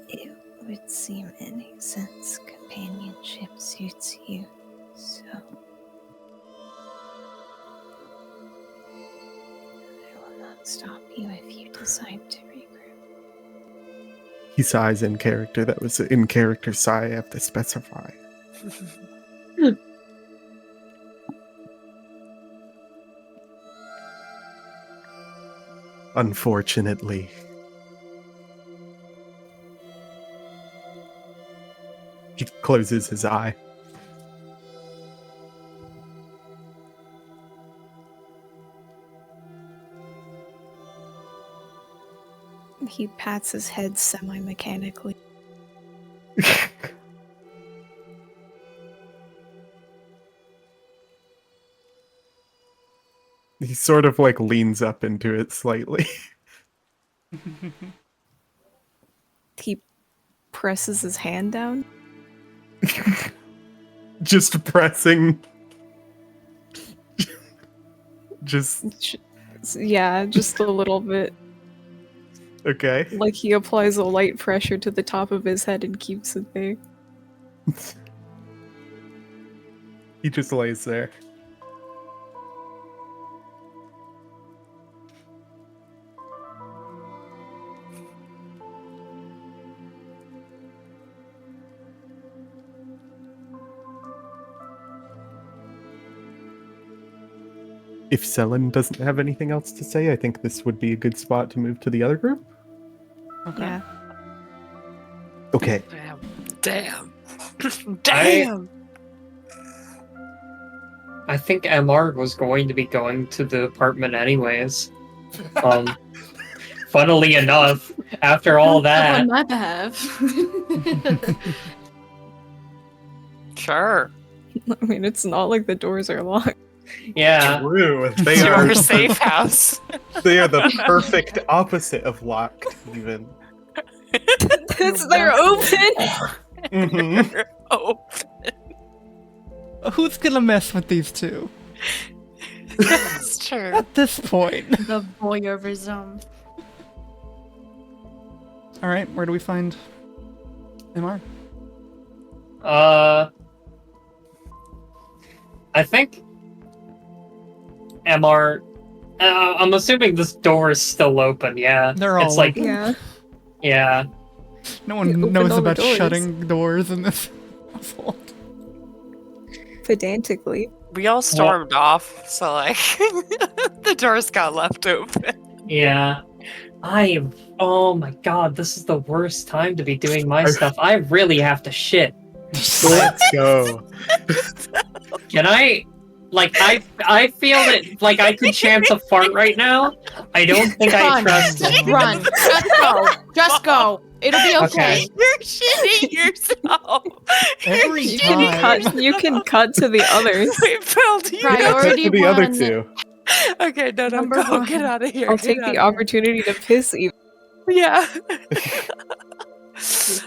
It would seem any sense companionship suits you, so. I will not stop you if you decide to regroup. He sighs in character. That was in character sigh I have to specify. Unfortunately. He closes his eye. He pats his head semi-mechanically. He sort of like leans up into it slightly. He presses his hand down. Just pressing. Just Yeah, just a little bit. okay. Like he applies a light pressure to the top of his head and keeps it there. He just lays there. If Selin doesn't have anything else to say, I think this would be a good spot to move to the other group. Okay. Yeah. Okay. Damn. Damn. I think MR was going to be going to the apartment anyways. Funnily enough, after all that, On my behalf. Sure. I mean, it's not like the doors are locked. yeah. True. They It's are your safe house. they are the perfect opposite of locked, even. They're open! Mhm. Oh. Who's gonna mess with these two That's true. at this point? The voyeurism. All right, where do we find MR? I think MR. I'm assuming this door is still open. Yeah, They're all it's like Yeah. yeah. No You one opened knows all the about doors. shutting doors in this household. Pedantically. We all stormed off, so like the doors got left open. Yeah. Oh my god, this is the worst time to be doing my stuff. I really have to shit. Let's go. Can I? Like, I feel that, like, I could chance a fart right now. I don't think I Run. trust it. Run. Just go. Just go. It'll be okay. Okay. You're shitting yourself. Every You're time. shitting You can cut to the others. Wait, Phil, do you Priority To the other one. two. Okay, no, Number go. one. Get out of here. I'll get take out the of here. opportunity to piss even. Yeah.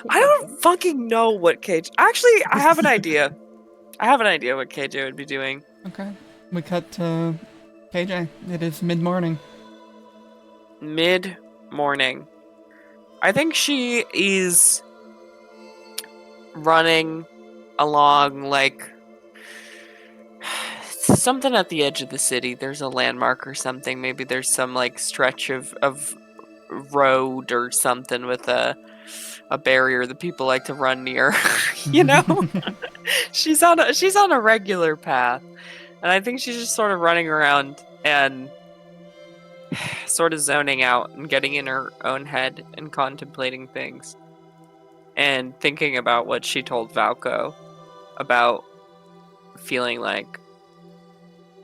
I don't fucking know what KJ. Actually, I have an idea. I have an idea what KJ would be doing. Okay, we cut to KJ. It is mid-morning. Mid-morning. I think she is running along like something at the edge of the city. There's a landmark or something. Maybe there's some like stretch of road or something with a barrier that people like to run near. You know? she's on a regular path. And I think she's just sort of running around and sort of zoning out and getting in her own head and contemplating things. And thinking about what she told Valko about feeling like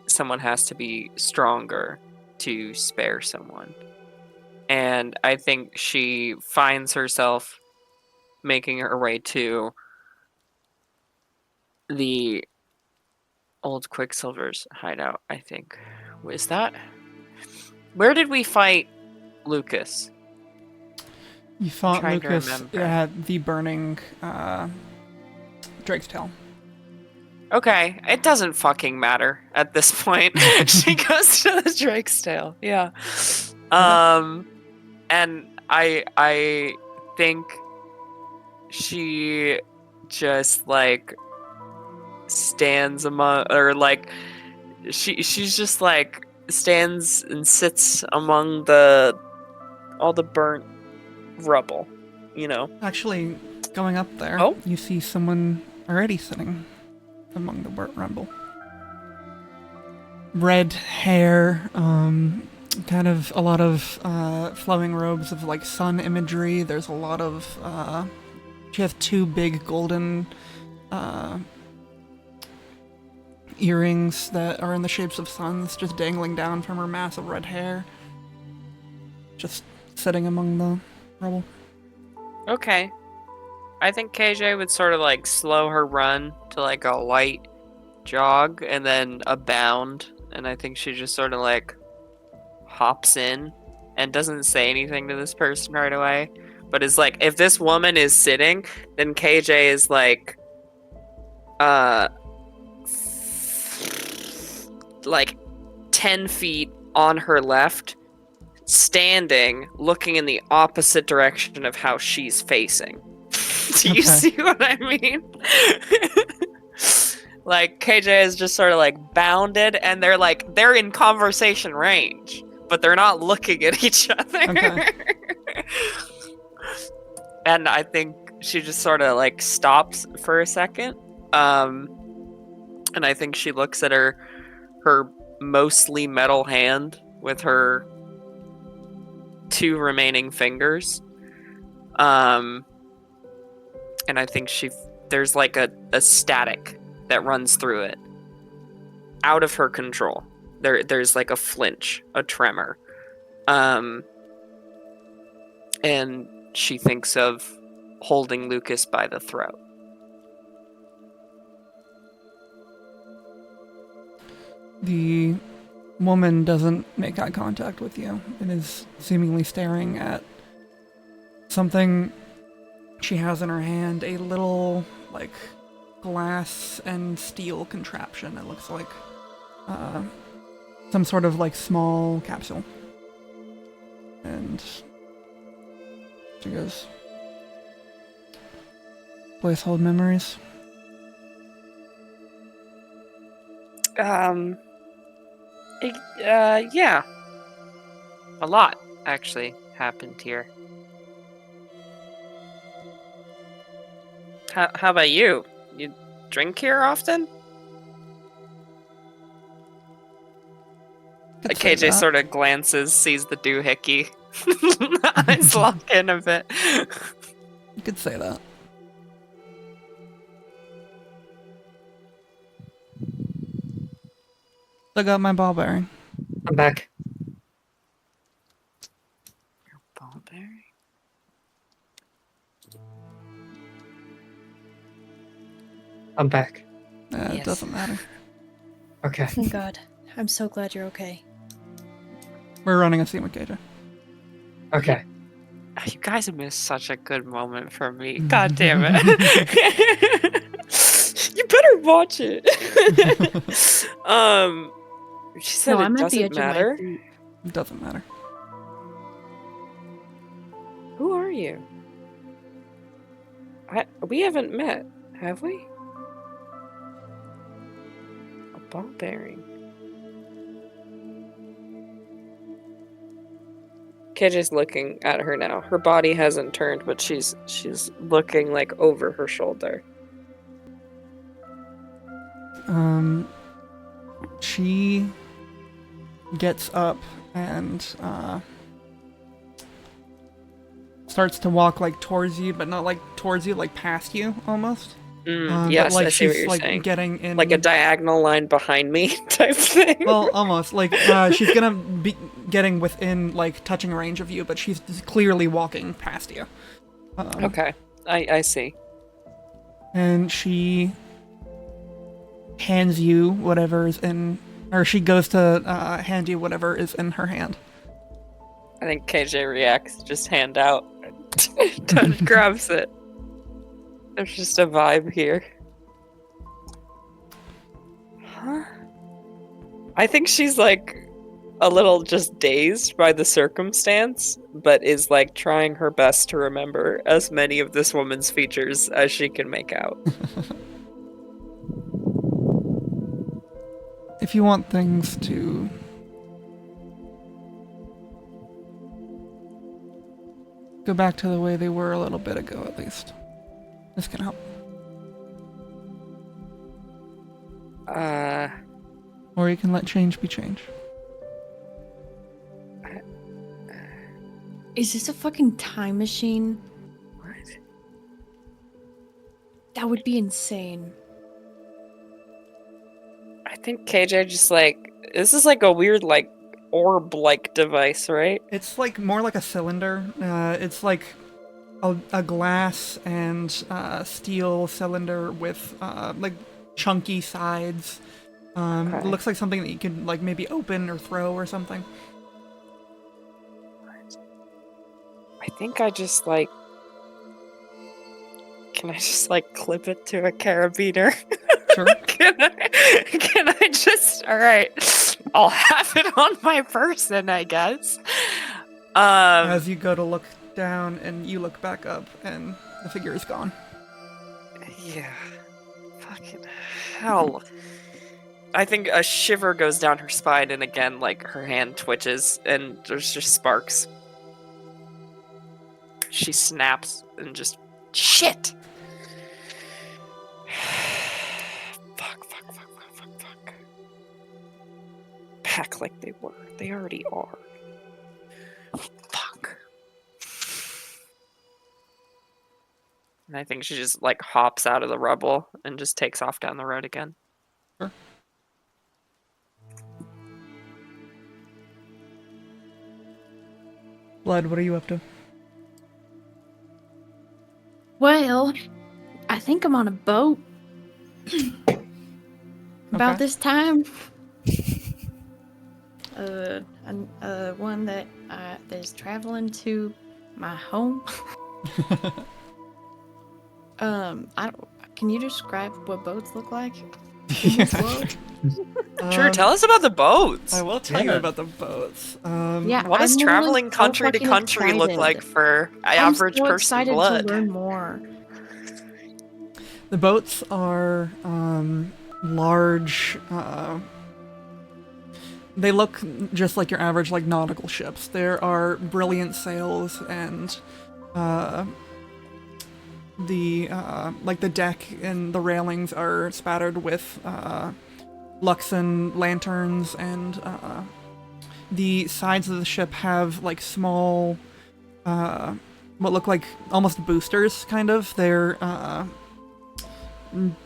someone has to be stronger to spare someone. And I think she finds herself making her way to the old Quicksilver's hideout, I think. Is that? Where did we fight Lucas? You fought trying to Lucas remember. at the burning Drake's Tail. Okay, it doesn't fucking matter at this point. She goes to the Drake's Tail. Yeah. And I think she just like stands among, or like she's just like stands and sits among all the burnt rubble, you know. Actually, going up there, Oh? you see someone already sitting among the burnt rumble. Red hair, kind of a lot of flowing robes of like sun imagery. There's a lot of she has two big golden earrings that are in the shapes of suns just dangling down from her mass of red hair. Just sitting among the rubble. Okay. I think KJ would sort of like slow her run to like a light jog and then a bound. And I think she just sort of like hops in and doesn't say anything to this person right away. But is like, if this woman is sitting, then KJ is like, like 10 feet on her left, standing, looking in the opposite direction of how she's facing. Do you Okay. see what I mean? Like KJ is just sort of like bounded, and they're in conversation range, but they're not looking at each other. Okay. And I think she just sort of like stops for a second. And I think she looks at her mostly metal hand with her 2 remaining fingers. And I think there's like a static that runs through it. Out of her control. There's like a flinch, a tremor. And she thinks of holding Lucas by the throat. The woman doesn't make eye contact with you and is seemingly staring at something she has in her hand, a little, like, glass and steel contraption. It looks like some sort of like small capsule. And she goes, "Place hold memories." Yeah. A lot, actually, happened here. How about you? You drink here often? Could say KJ that. sort of glances, sees the doohickey. Eyes lock in a bit. You could say that. I got my ball bearing. I'm back. Ballberry? I'm back. It Yes. doesn't matter. Okay. Thank God. I'm so glad you're okay. We're running a scene with KJ. Okay. You guys have missed such a good moment for me. God damn it. You better watch it. She said No, it I'm at the doesn't edge of my matter. seat. It doesn't matter. Who are you? We haven't met, have we? A ball bearing. KJ's looking at her now. Her body hasn't turned, but she's looking like over her shoulder. She gets up and starts to walk like towards you, but not like towards you, like past you almost. Yes, but, like, I see what she's you're like saying. getting in Like a diagonal line behind me type thing. Well, almost like she's gonna be getting within like touching range of you, but she's clearly walking past you. Okay, I see. And she hands you whatever is in, or she goes to hand you whatever is in her hand. I think KJ reacts, just hand out. Touch grabs it. There's just a vibe here. Huh? I think she's like a little just dazed by the circumstance, but is like trying her best to remember as many of this woman's features as she can make out. If you want things to go back to the way they were a little bit ago, at least, this can help. Or you can let change be change. Is this a fucking time machine? What? That would be insane. I think KJ just like, this is like a weird like orb-like device, right? It's like more like a cylinder. It's like a glass and steel cylinder with like chunky sides. It looks like something that you can like maybe open or throw or something. I think I just like, can I just like clip it to a carabiner? Sure. Can I just, all right, I'll have it on my person, I guess. As you go to look down and you look back up and the figure is gone. Yeah. Fucking hell. I think a shiver goes down her spine, and again, like, her hand twitches, and there's just sparks. She snaps, and just, shit! Fuck. Pack like they were. They already are. Fuck. And I think she just, like, hops out of the rubble and just takes off down the road again. Sure. Blood, what are you up to? Well, I think I'm on a boat. About Okay. this time. One that is traveling to my home. can you describe what boats look like? Sure, tell us about the boats. I will tell you Yeah. about the boats. Yeah, What does I'm traveling literally so country to fucking country look excited. like for I'm average so person excited blood? to learn more. The boats are large. They look just like your average like nautical ships. There are brilliant sails and the deck and the railings are spattered with Luxon lanterns, and the sides of the ship have like small what look like almost boosters, kind of. They're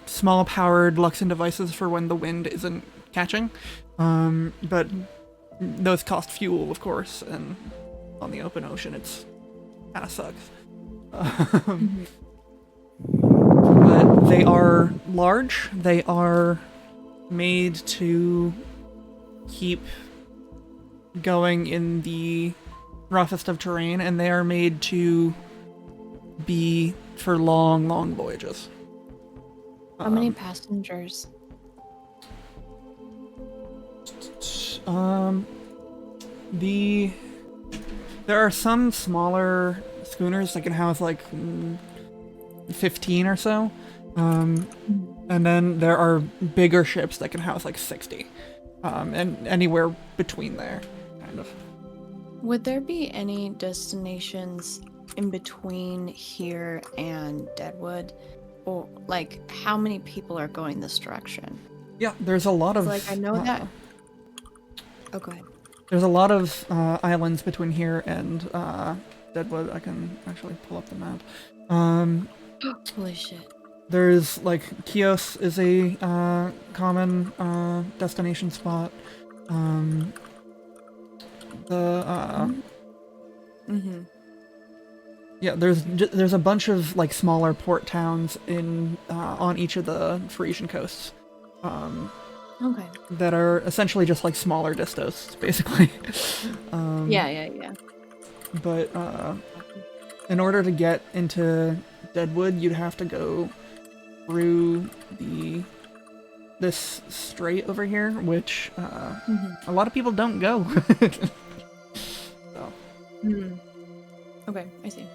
small powered Luxon devices for when the wind isn't catching. But those cost fuel, of course, and on the open ocean it's kind of sucks. But they are large. They are made to keep going in the roughest of terrain, and they are made to be for long, long voyages. How many passengers? There are some smaller schooners that can house like 15 or so. And then there are bigger ships that can house like 60. And anywhere between there, kind of. Would there be any destinations in between here and Deadwood? Or, like, how many people are going this direction? Yeah, there's a lot of... Like, I know that... Oh, go ahead. There's a lot of islands between here and Deadwood. I can actually pull up the map. Holy shit. There's, like, Chios is a common destination spot. Yeah, there's a bunch of, like, smaller port towns in on each of the Frisian coasts. Okay. That are essentially just, like, smaller distos, basically. Yeah. But in order to get into Deadwood, you'd have to go through this strait over here, which a lot of people don't go. So. Okay, I see.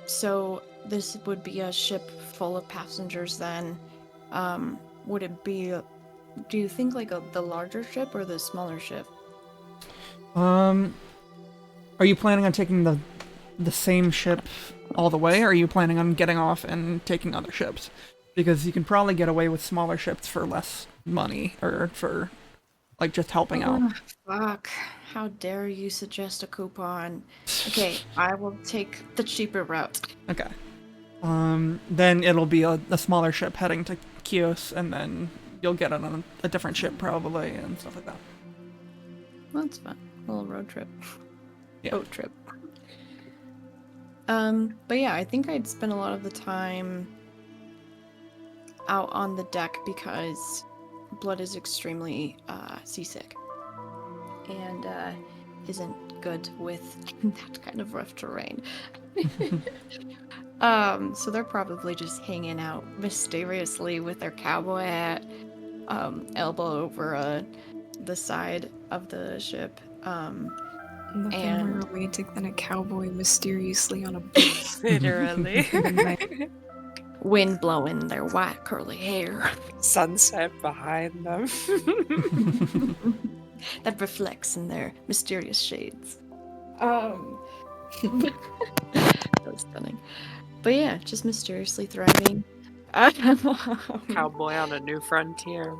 So this would be a ship full of passengers then. Would it be, do you think like the larger ship or the smaller ship? Are you planning on taking the same ship all the way, or are you planning on getting off and taking other ships? Because you can probably get away with smaller ships for less money, or for, like, just helping out. Oh, fuck. How dare you suggest a coupon? Okay, I will take the cheaper route. Okay. Then it'll be a smaller ship heading to Chios, and then you'll get on a different ship probably, and stuff like that. Well, that's fun. A little road trip. Yeah. Boat trip. But yeah, I think I'd spend a lot of the time out on the deck because Blood is extremely seasick and isn't good with that kind of rough terrain. So they're probably just hanging out mysteriously with their cowboy hat, elbow over the side of the ship. Nothing more romantic than a cowboy mysteriously on a boat. Literally. Wind blowing their white curly hair Sunset behind them. that reflects in their mysterious shades. That was stunning. But yeah, just mysteriously thriving. Cowboy on a new frontier.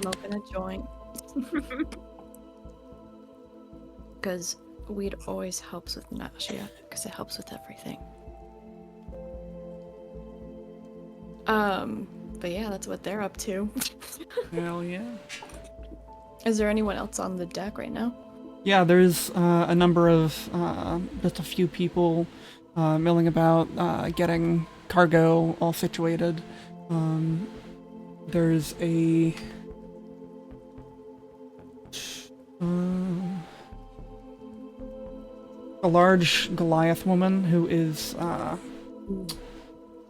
Smoking a joint. Because weed always helps with nausea, because it helps with everything. But yeah, that's what they're up to. Hell yeah. Is there anyone else on the deck right now? Yeah, there's a number of, just a few people milling about, getting cargo all situated. There's a large Goliath woman who is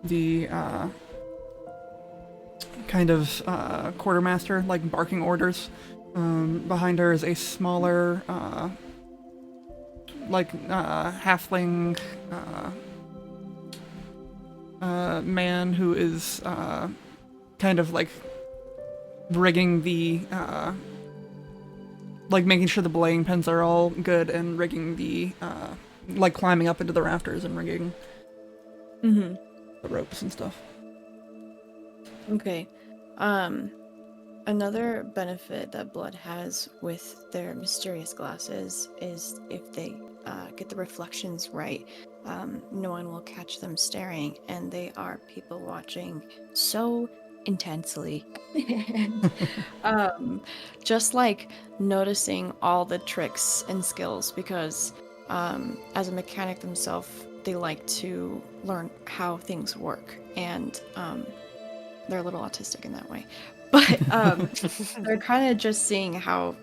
the kind of quartermaster, like barking orders. Behind her is a smaller, halfling man who is kind of like rigging the making sure the belaying pins are all good and rigging the climbing up into the rafters and rigging the ropes and stuff. Okay. Another benefit that Blood has with their mysterious glasses is if they get the reflections right, no one will catch them staring, and they are people watching so intensely. And just like noticing all the tricks and skills, because as a mechanic themselves, they like to learn how things work, and they're a little autistic in that way. But they're kind of just seeing how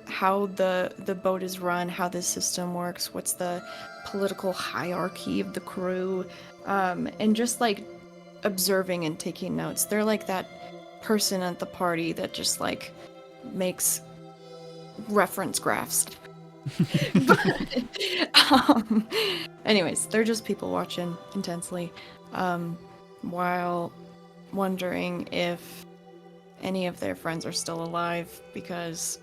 the boat is run, how this system works, what's the political hierarchy of the crew, and just like observing and taking notes. They're like that person at the party that just like makes reference graphs. But, anyways, they're just people watching intensely, while wondering if any of their friends are still alive because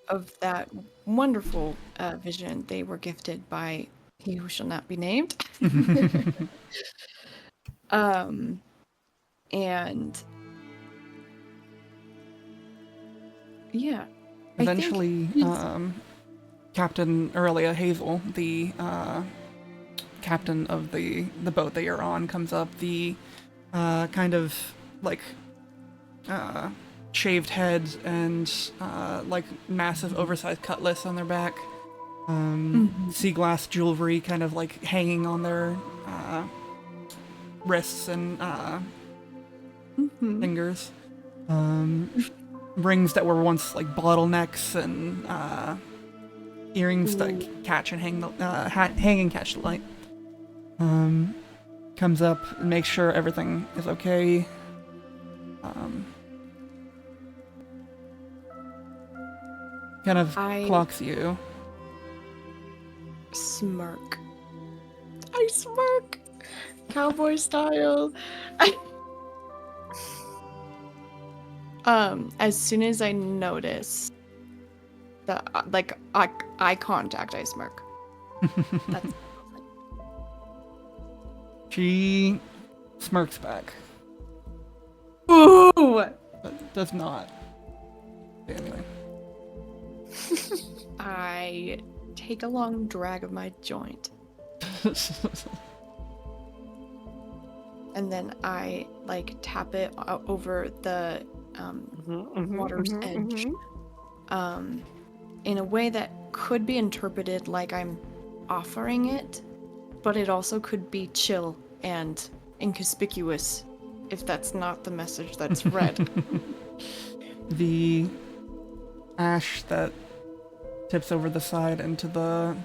of that wonderful vision they were gifted by he who shall not be named. And yeah. Eventually, Captain Aurelia Hazel, the captain of the boat that you're on, comes up. The kind of like shaved heads and like massive oversized cutlass on their back, sea glass jewelry kind of like hanging on their wrists and fingers, rings that were once like bottlenecks, and earrings that catch and hang and catch the light. Comes up and makes sure everything is okay. Kind of clocks you. Smirk. I smirk. Cowboy style. As soon as I notice the like eye contact, I smirk. That's She smirks back. Ooh! But does not. Anyway. I take a long drag of my joint. And then I like tap it over the water's edge in a way that could be interpreted like I'm offering it, but it also could be chill and inconspicuous if that's not the message that's read. The ash that tips over the side into the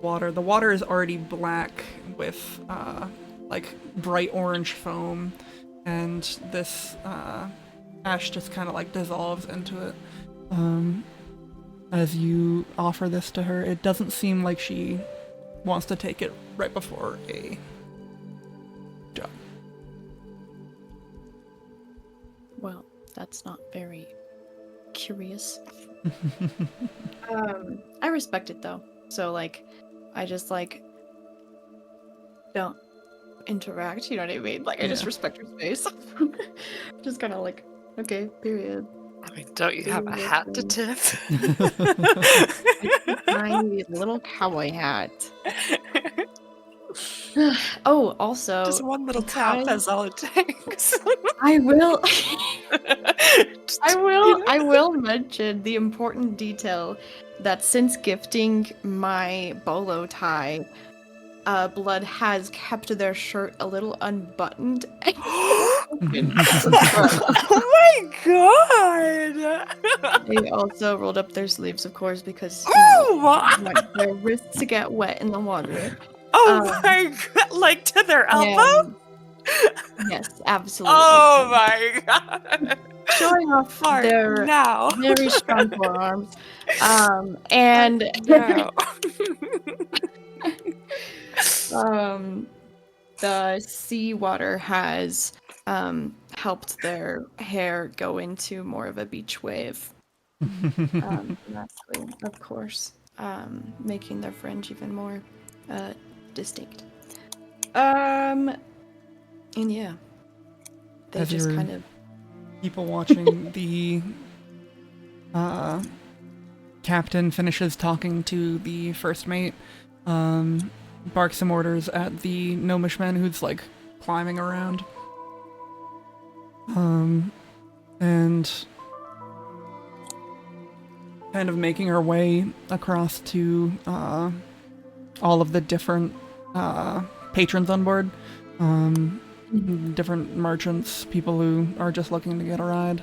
water is already black with like bright orange foam, and this ash just kind of like dissolves into it. As you offer this to her, it doesn't seem like she wants to take it right before a job. Well, that's not very curious. I respect it though. So like, I just like don't interact. You know what I mean? Like I just respect her space. Just kind of like, okay, period. I mean, don't you have a hat to tip? Tiny little cowboy hat. Oh, also, Just one little tap is all it takes. I will. I will mention the important detail that since gifting my bolo tie, Blood has kept their shirt a little unbuttoned. Oh my god! They also rolled up their sleeves, of course, because Oh, want their wrists to get wet in the water. Oh my god! Like to their elbow? and- yes, absolutely. Oh my god! Showing off Fart their now. very strong forearms. And No. the seawater has helped their hair go into more of a beach wave. Lastly, of course, making their fringe even more distinct. And yeah, they As just you're- kind of People watching, the captain finishes talking to the first mate, barks some orders at the gnomish man who's like climbing around, and kind of making her way across to all of the different patrons on board. Different merchants, people who are just looking to get a ride.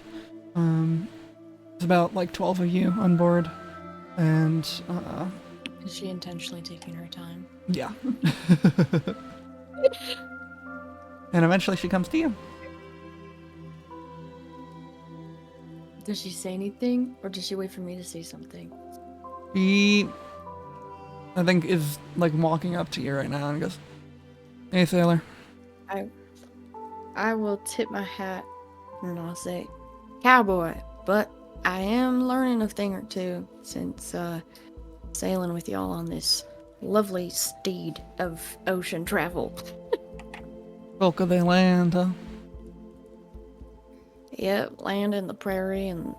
There's about like 12 of you on board, and is she intentionally taking her time? yeah. And eventually she comes to you. Does she say anything, or does she wait for me to say something? She, I think, is like walking up to you right now and goes, "Hey, sailor." I will tip my hat and I'll say, "Cowboy," but I am learning a thing or two since sailing with y'all on this lovely steed of ocean travel. Folk of the land, huh? Yep, land in the prairie and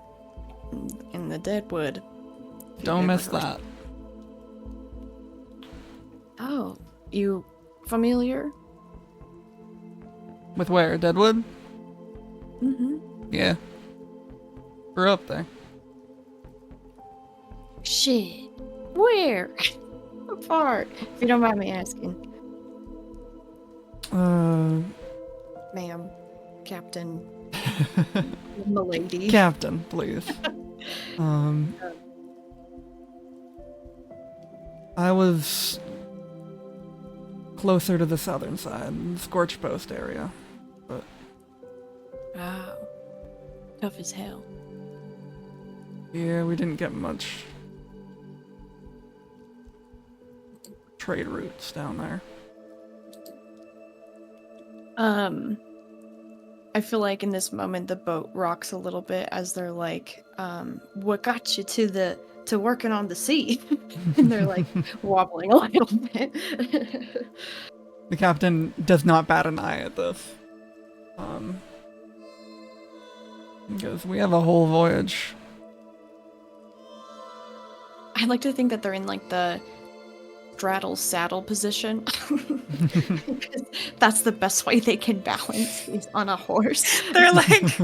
in the deadwood. If Don't you've miss ever heard- that. Oh, you familiar? With where? Deadwood? Mm-hmm. Yeah. We're up there. Shit. Where? How far? If you don't mind me asking. Ma'am. Captain. Milady. Captain, please. I was closer to the southern side, the Scorch Post area. Wow. Tough as hell. Yeah, we didn't get much trade routes down there. I feel like in this moment the boat rocks a little bit as they're like, what got you to working on the sea? And they're like wobbling a little bit. The captain does not bat an eye at this. Because we have a whole voyage. I like to think that they're in like the straddle saddle position. Because that's the best way they can balance is on a horse. They're like,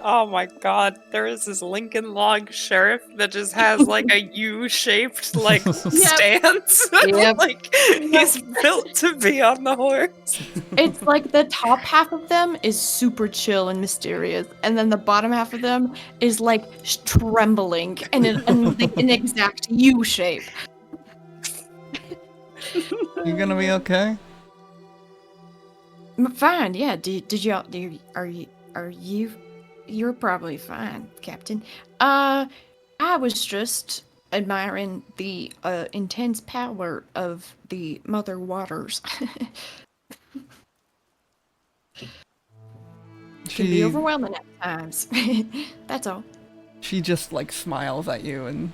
oh my god, there is this Lincoln Log sheriff that just has like a U-shaped like stance. Yep. Like he's built to be on the horse. It's like the top half of them is super chill and mysterious, and then the bottom half of them is like trembling and in like an exact U shape. You gonna be okay? Fine, yeah. You're probably fine, Captain. I was just admiring the intense power of the mother waters. Can be overwhelming at times. That's all. She just like smiles at you and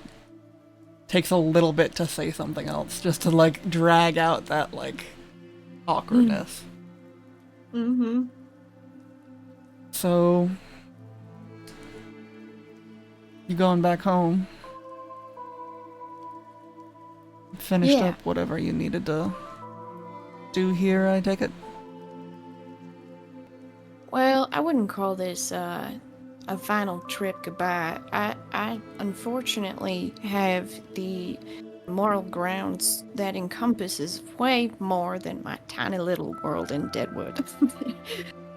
takes a little bit to say something else, just to like drag out that like awkwardness. Mm-hmm. So you going back home? Finished Yeah. up whatever you needed to do here, I take it? Well, I wouldn't call this a final trip goodbye. I unfortunately have the moral grounds that encompasses way more than my tiny little world in Deadwood.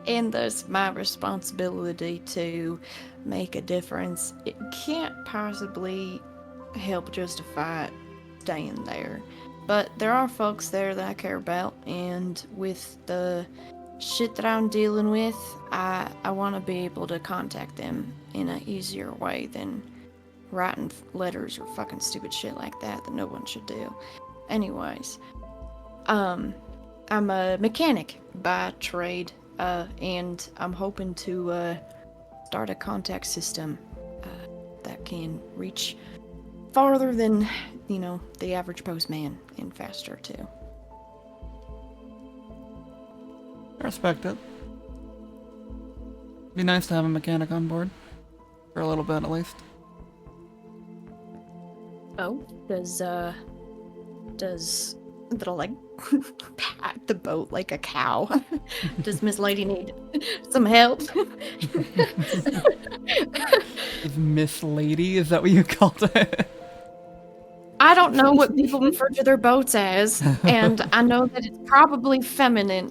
And thus my responsibility to make a difference. It can't possibly help justify staying there. But there are folks there that I care about, and with the shit that I'm dealing with, I want to be able to contact them in an easier way than writing letters or fucking stupid shit like that no one should do. Anyways, I'm a mechanic by trade, and I'm hoping to start a contact system that can reach farther than, the average postman, and faster too. I respect it. Be nice to have a mechanic on board. For a little bit, at least. Oh, does little, like, pat the boat like a cow? Does Miss Lady need some help? Is Miss Lady? Is that what you called it? I don't know what people refer to their boats as, and I know that it's probably feminine.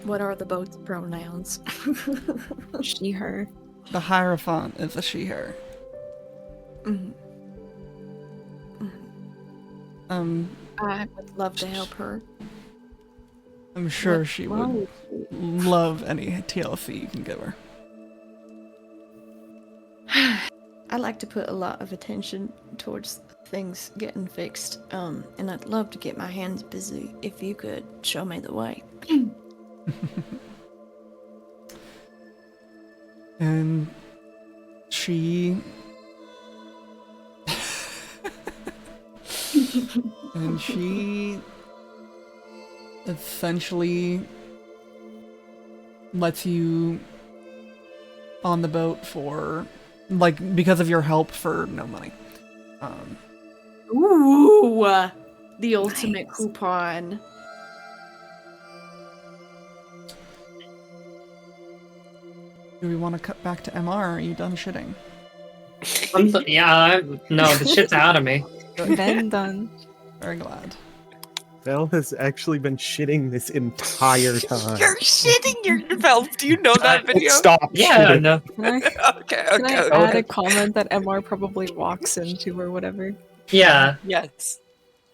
What are the boat's pronouns? She, her. The Hierophant is a she/her. Mhm. I would love to help her. I'm sure What's she wrong would with you? love any TLC you can give her. I like to put a lot of attention towards things getting fixed, and I'd love to get my hands busy if you could show me the way. And she... and she essentially lets you on the boat for, like, because of your help for no money. Ooh, the ultimate Nice. coupon. Do we want to cut back to MR? Are you done shitting? No, the shit's out of me. Then done. Very glad. Vel has actually been shitting this entire time. You're shitting your Valve. Do you know that video? Stop Yeah, shitting. no. Can I, Okay, can I okay. add a comment that MR probably walks into or whatever? Yeah, Yes.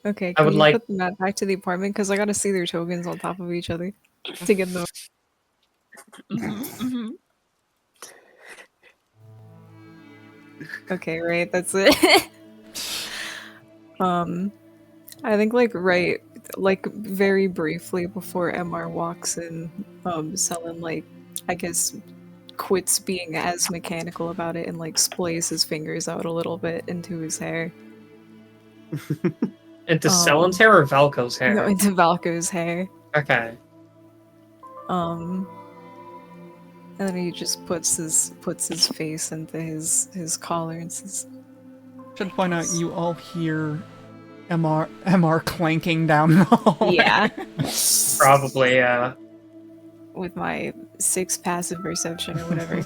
Okay, I can would you like- put the map back to the apartment? Because I gotta see their tokens on top of each other to get them. Mhm. Okay, right, that's it. I think like very briefly before MR walks in, Selin, I guess quits being as mechanical about it and splays his fingers out a little bit into his hair. into Selen's hair or Valko's hair? No, into Valko's hair. Okay. And then he just puts his face into his collar and says, Should point out you all hear MR clanking down the hallway. "Yeah." Probably, yeah. With my 6 passive perception or whatever.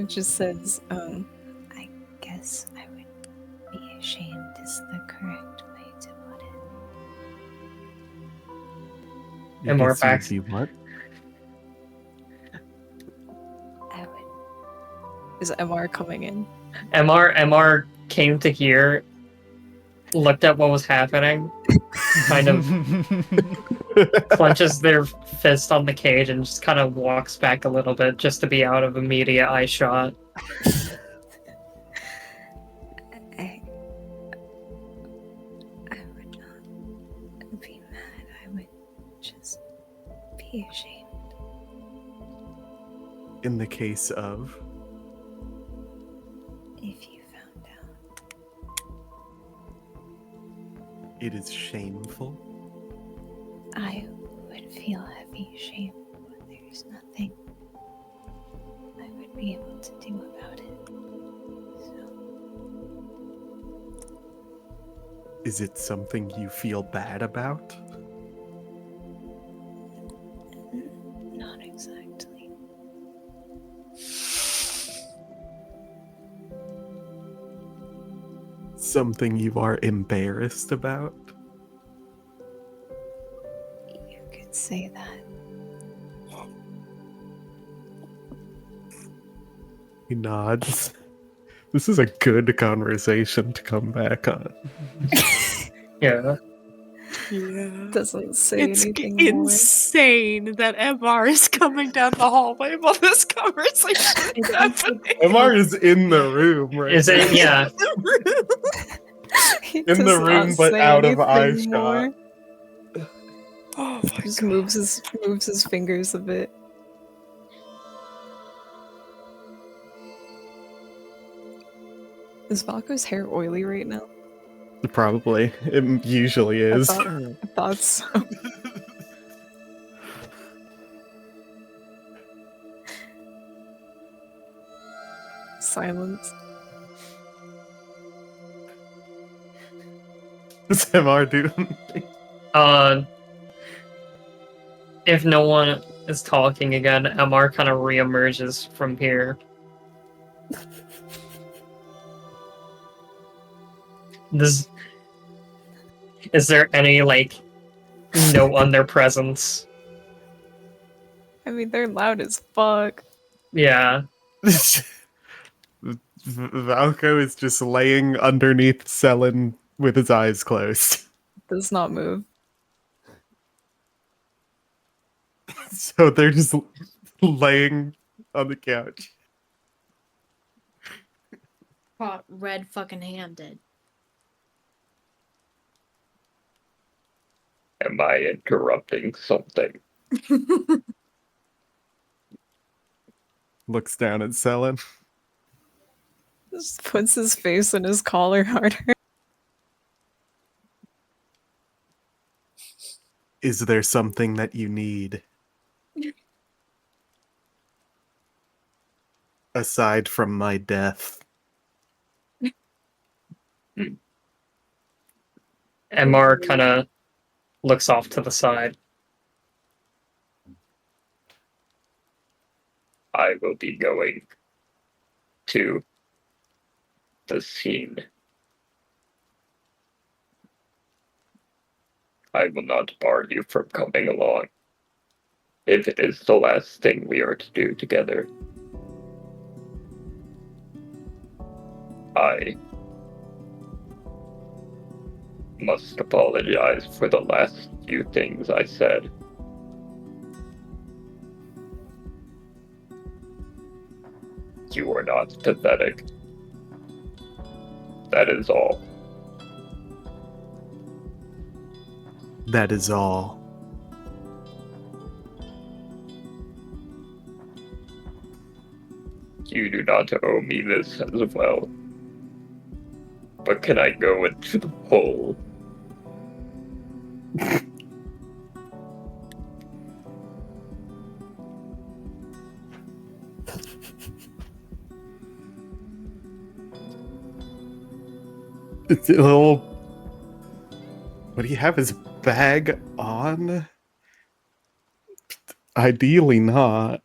It just says, I guess I would be ashamed is the correct way to put it. And more Yes, you facts. see what? I would. is MR coming in? MR came to here, looked at what was happening, kind of clenches their fist on the cage and just kind of walks back a little bit just to be out of immediate eye shot. I would not be mad. I would just be ashamed. In the case of... If you found out. It is shameful. I would feel heavy shame, but there's nothing I would be able to do about it. So, Is it something you feel bad about? not exactly. Something you are embarrassed about? You could say that. He nods. This is a good conversation to come back on. Yeah. Yeah. Doesn't say It's anything more. insane that MR is coming down the hallway while this conversation is happening. MR is in the room right Is it? now. Yeah. He In the does not room, but say out of anything eye shot. Oh my Just god. moves his fingers a bit. Is Valko's hair oily right now? Probably. It usually is. I thought so. Silence. What's MR doing? If no one is talking again, MR kind of reemerges from here. This is there any like note on their presence? I mean, they're loud as fuck. Yeah. Valko is just laying underneath Selin with his eyes closed. Does not move. So they're just laying on the couch. Caught red fucking handed. Am I interrupting something? Looks down at Selin. Just puts his face in his collar harder. Is there something that you need? Aside from my death. MR kind of looks off to the side. I will be going to the scene. I will not bar you from coming along. If it is the last thing we are to do together. I must apologize for the last few things I said. You are not pathetic. That is all. That is all. You do not owe me this as well. But can I go into the hole? It's a little. What do you have his bag on? Ideally not.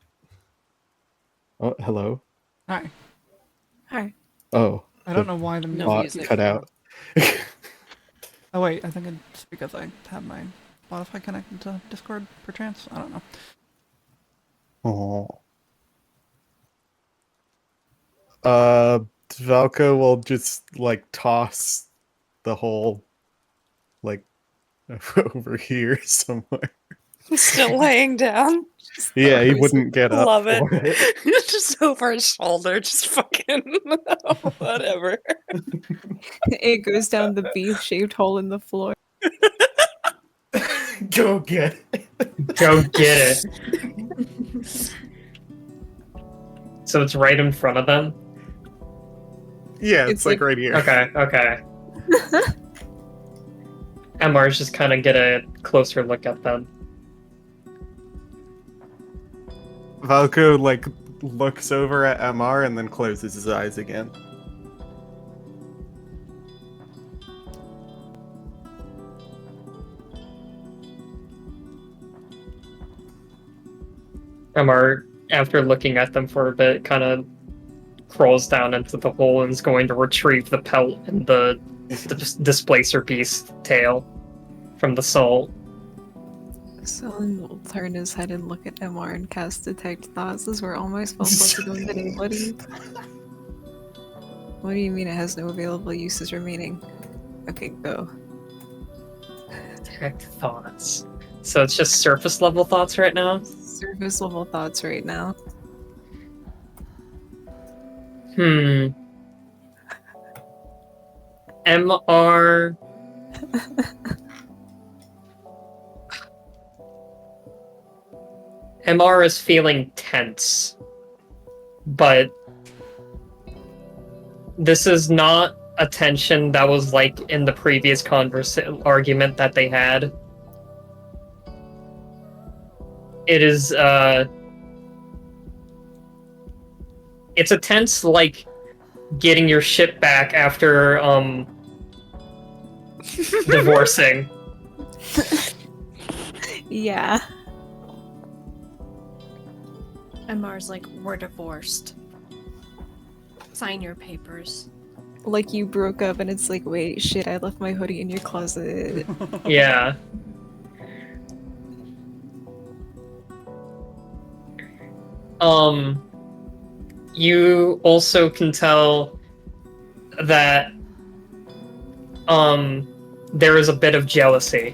Oh, hello. Hi. Hi. Oh. I don't know why the music Bot music. cut out. Oh wait, I think it's because I have my Spotify connected to Discord, perchance. I don't know. Oh. Valko will just like toss the whole like over here somewhere. Still laying down. Yeah, he wouldn't get up. Love it. For it. Just over his shoulder, just fucking whatever. It goes down the V-shaped hole in the floor. Go get it. Go get it. So it's right in front of them? Yeah, it's It's like like- right here. Okay. MR's just kind of get a closer look at them. Valko like looks over at MR and then closes his eyes again. MR, after looking at them for a bit, kind of crawls down into the hole and is going to retrieve the pelt and the displacer beast tail from the soul. Selin will turn his head and look at MR and cast Detect Thoughts as we're all my spells about to go into anybody. What do you mean it has no available uses remaining? Okay, go. Detect thoughts. So it's just surface level thoughts right now? Surface level thoughts right now. MR. MR is feeling tense, but this is not a tension that was like in the previous argument that they had. It is, it's a tense, like, getting your shit back after, divorcing. Yeah. And Mars like, we're divorced. Sign your papers. Like you broke up and it's like, wait, shit, I left my hoodie in your closet. Yeah. You also can tell that, there is a bit of jealousy.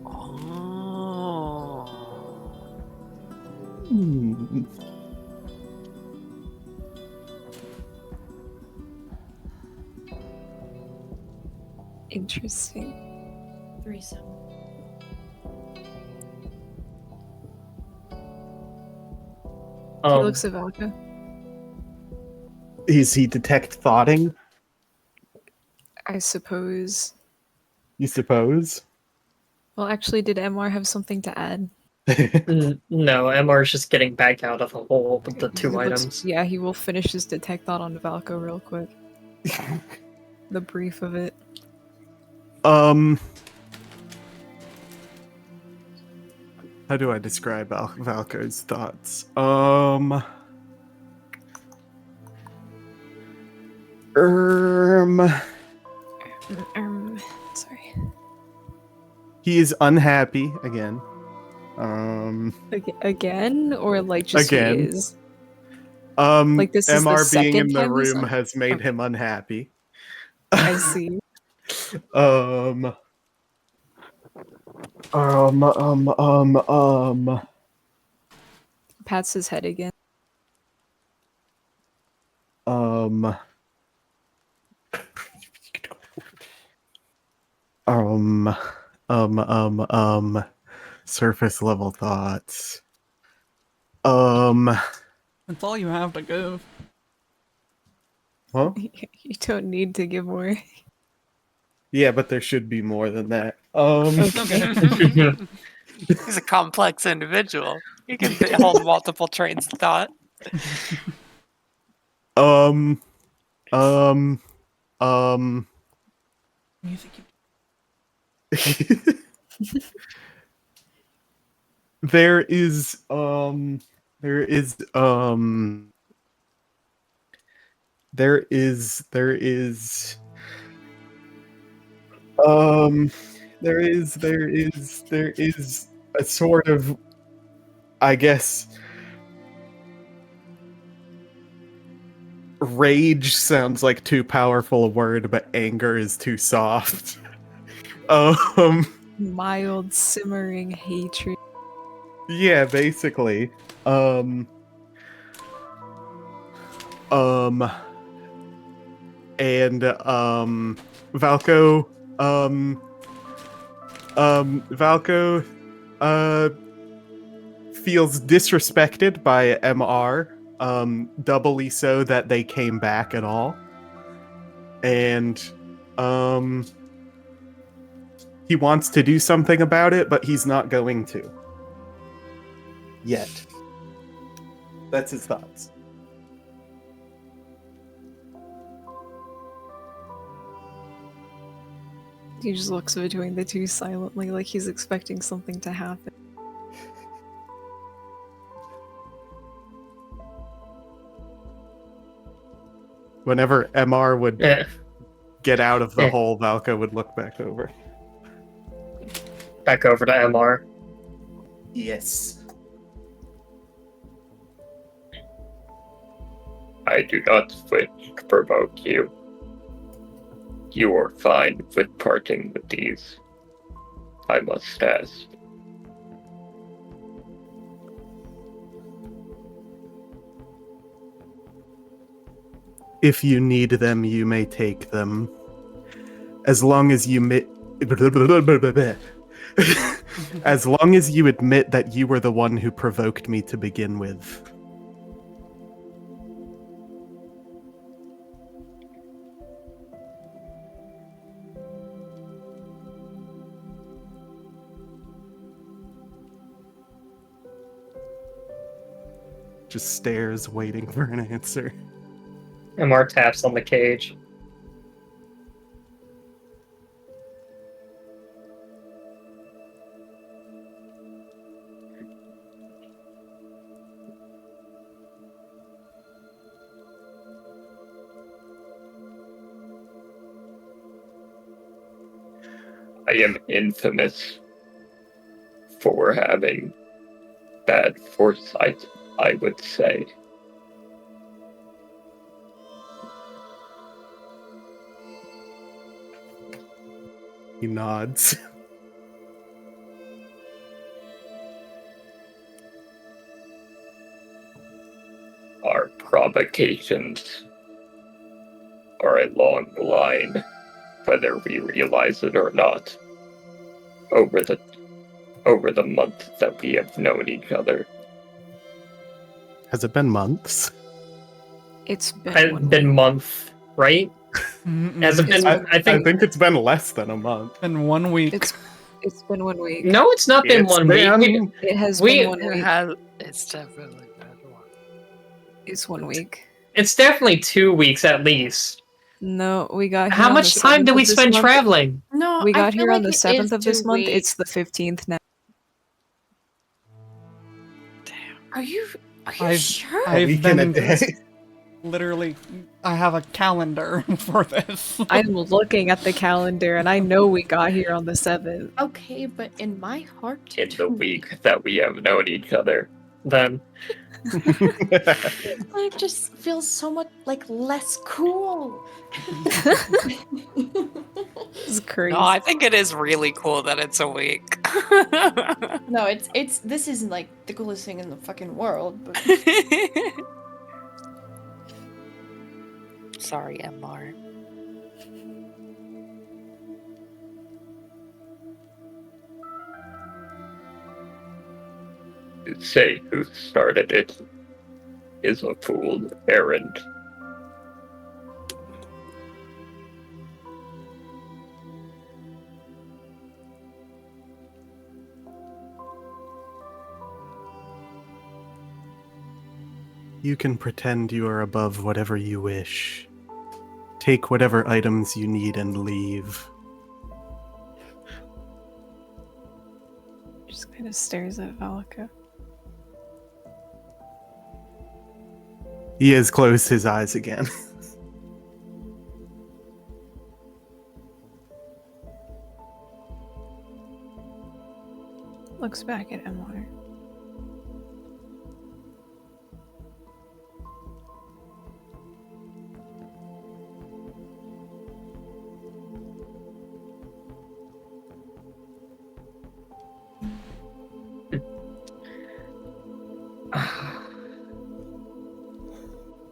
Oh. Hmm. Interesting. Threesome. He looks at Valka. Is he detect thoughting? I suppose. You suppose? Well, actually, did MR have something to add? No, MR is just getting back out of the hole with the two He looks- items. Yeah, he will finish his detect thought on Valka real quick. The brief of it. How do I describe Valko's thoughts? Sorry. He is unhappy again. Again, or like just Again. he is? Like this is the MR being second in the time he's room un- has made Okay. him unhappy. I see. Pats his head again. Um, surface level thoughts. That's all you have to give. Huh? You don't need to give more. Yeah, but there should be more than that. Okay. He's a complex individual. He can hold multiple trains of thought. Music. there is there is there is there is there is a sort of, I guess, rage sounds like too powerful a word, but anger is too soft. Mild simmering hatred. Yeah, basically. And Valko Valko feels disrespected by MR, doubly so that they came back at all. And he wants to do something about it, but he's not going to. Yet. That's his thoughts. He just looks between the two silently, like he's expecting something to happen. Whenever MR would get out of the Eh. hole, Valka would look back over. Back over to MR. Yes. I do not wish to provoke you. You are fine with parting with these, I must ask. If you need them, you may take them. As long as you as long as you admit that you were the one who provoked me to begin with. Just stares, waiting for an answer. MR taps on the cage. I am infamous for having bad foresight, I would say. He nods. Our provocations are a long line, whether we realize it or not, over the month that we have known each other. Has it been months? It's been It's one been week. month, right? Has it It's been? been- I think it's been less than a month. In 1 week. It's been 1 week. no, it's not been It's 1 been- week. It has We- been 1 week. It's definitely been one. It's 1 week. It's definitely 2 weeks at least. No, we got here How on much the time 7th do of we this spend month. traveling? No, We I got feel here on like the it 7th is of this 2 month. weeks. It's the 15th now. Are you I've- sure? I've week and a been day. literally, I have a calendar for this. I'm looking at the calendar and I know we got here on the 7th. Okay, but in my heart, In the 2 week that we have known each other, then it just feels so much like less cool. This is crazy. No, I think it is really cool that it's a week. No, it's this isn't like the coolest thing in the fucking world, but Sorry, MR. to say who started it is a fool's errand. You can pretend you are above whatever you wish. Take whatever items you need and leave. Just kind of stares at Valaka. He has closed his eyes again. Looks back at MR.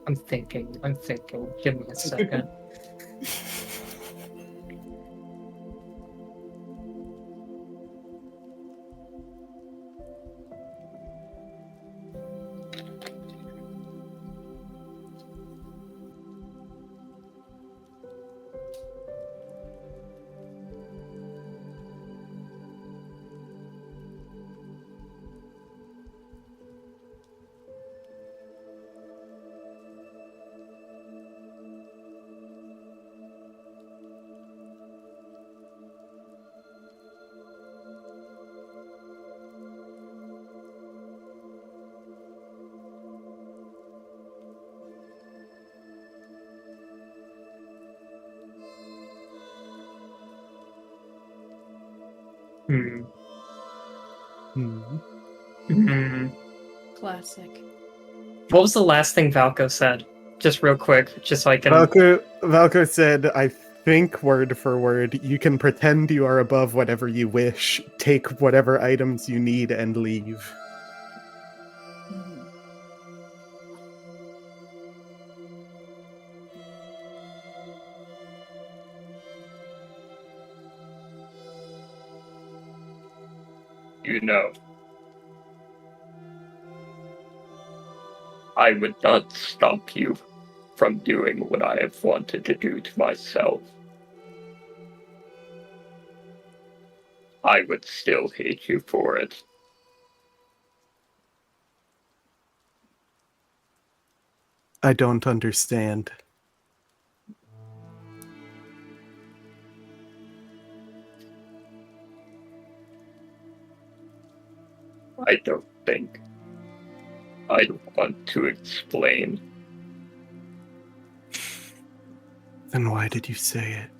I'm thinking. Give me a second. Hmm. Hmm. classic. What was the last thing Valko said? just real quick, just so I can. Valko said, I think word for word, you can pretend you are above whatever you wish, take whatever items you need, and leave. You know, I would not stop you from doing what I have wanted to do to myself. I would still hate you for it. I don't understand. I don't think I'd want to explain. Then why did you say it?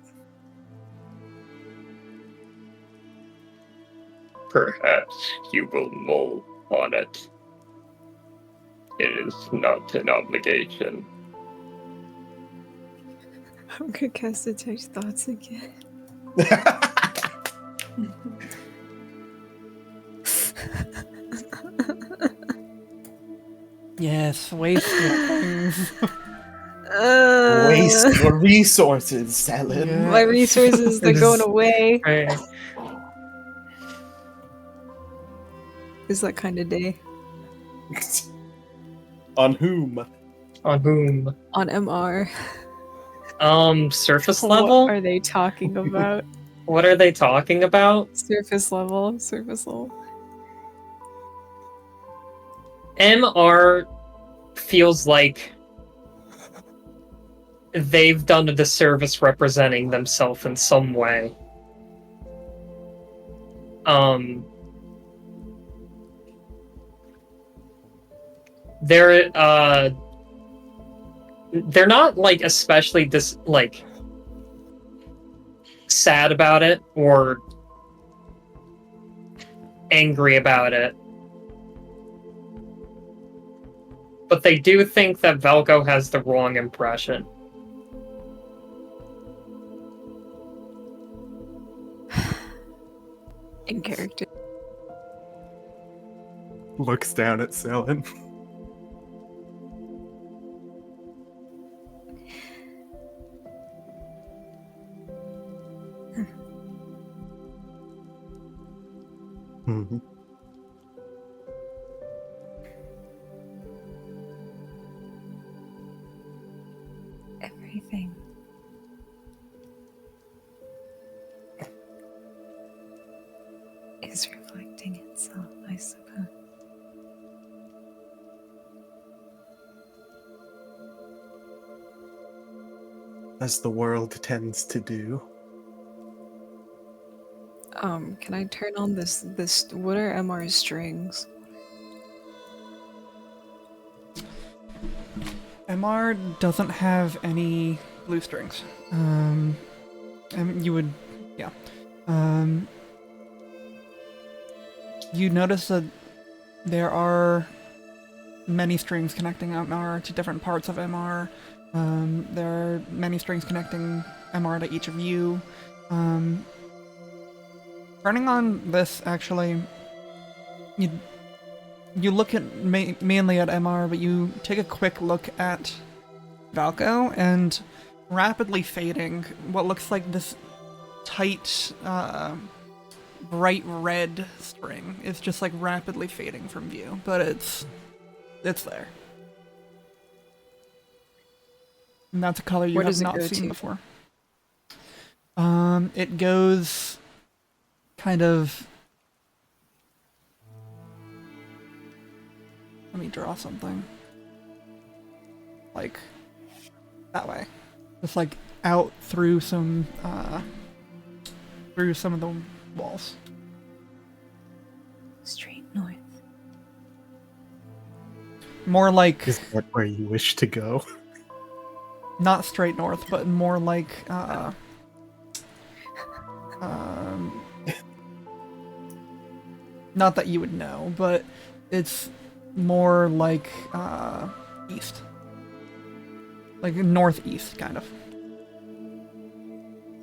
Perhaps you will mull on it. It is not an obligation. I'm gonna cast Detect Thoughts again. Yes, waste your things. Waste your resources, Selin. Yeah. My resources, they're going away. Right. It's that kind of day. On whom? On whom? On MR. Surface level? What are they talking about? What are they talking about? Surface level. Surface level. MR feels like they've done a disservice representing themselves in some way. They're not like especially sad about it or angry about it. But they do think that Velko has the wrong impression. In character. Looks down at Selin. Mm-hmm. Everything. Is reflecting itself, I suppose. As the world tends to do. Can I turn on this what are MR's strings? MR doesn't have any blue strings. And you would, yeah. You notice that there are many strings connecting MR to different parts of MR. There are many strings connecting MR to each of you. Turning on this, actually, you look at mainly at MR, but you take a quick look at Valko, and rapidly fading, what looks like this tight, bright red string is just like rapidly fading from view, but it's there. And that's a color you Where have does it not go seen to? before. It goes kind of. Let me draw something. Like that way. Just like out through some of the walls. Straight north. More like Is that where you wish to go? not straight north, but more like not that you would know, but it's more like east. Like northeast, kind of.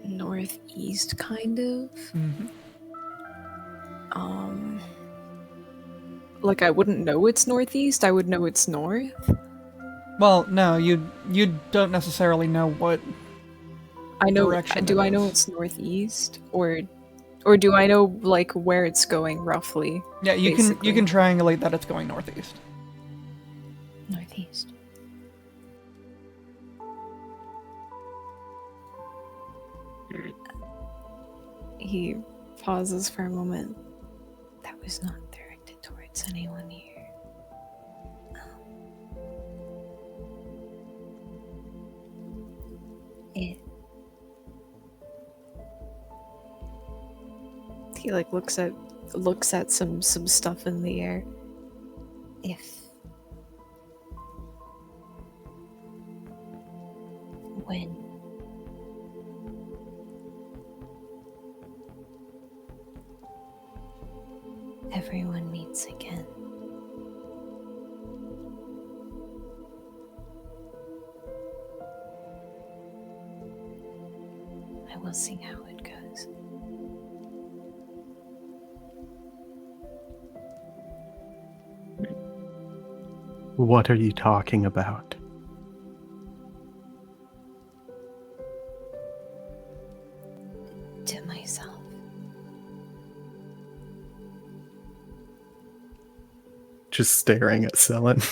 Northeast, kind of. Mm-hmm. Like I wouldn't know it's northeast. I would know it's north. Well, no, you don't necessarily know what I know. direction Do it I know is. it's northeast, or do I know like where it's going roughly? Yeah, you basically? can triangulate that it's going northeast. Northeast. He pauses for a moment. That was not directed towards anyone here. It He like looks at some stuff in the air. if when everyone meets again, I will see how it goes. What are you talking about? To myself. Just staring at Selen.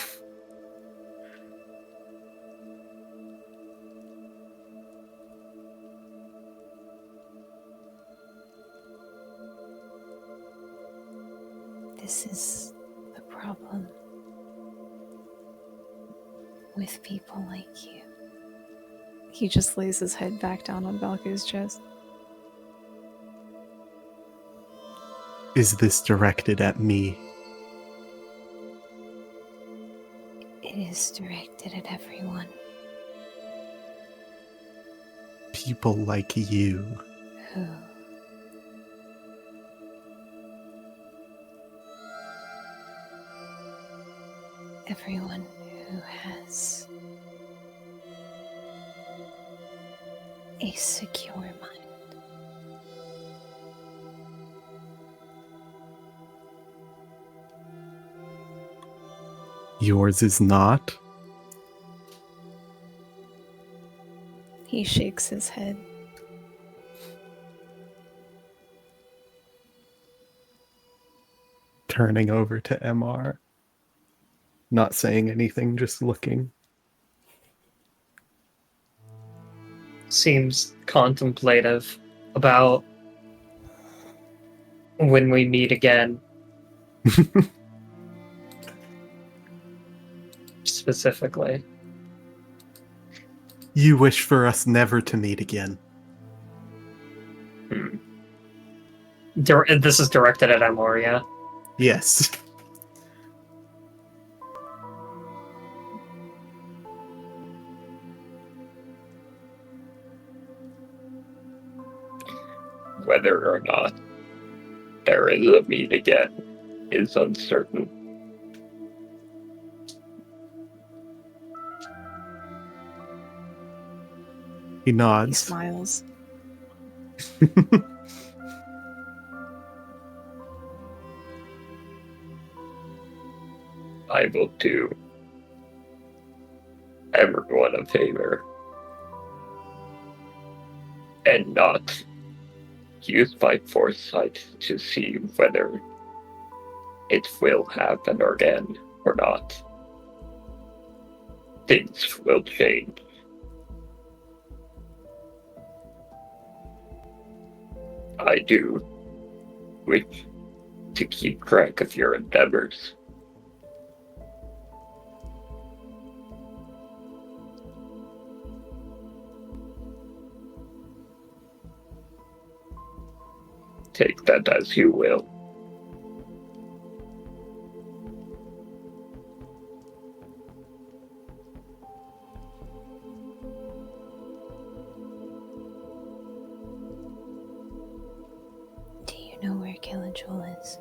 This is the problem with people like you. He just lays his head back down on Valky's chest. Is this directed at me? It is directed at everyone People like you. who everyone who has a secure mind. Yours is not? He shakes his head. Turning over to MR. Not saying anything, just looking. Seems contemplative about when we meet again. Specifically. You wish for us never to meet again. This is directed at Amoria. Yes. Whether or not there is a meet again is uncertain. He He nods. smiles. I will do everyone a favor and not use my foresight to see whether it will happen again or not. Things will change. I do wish to keep track of your endeavors. Take that as you will. Do you know where Kilojul is?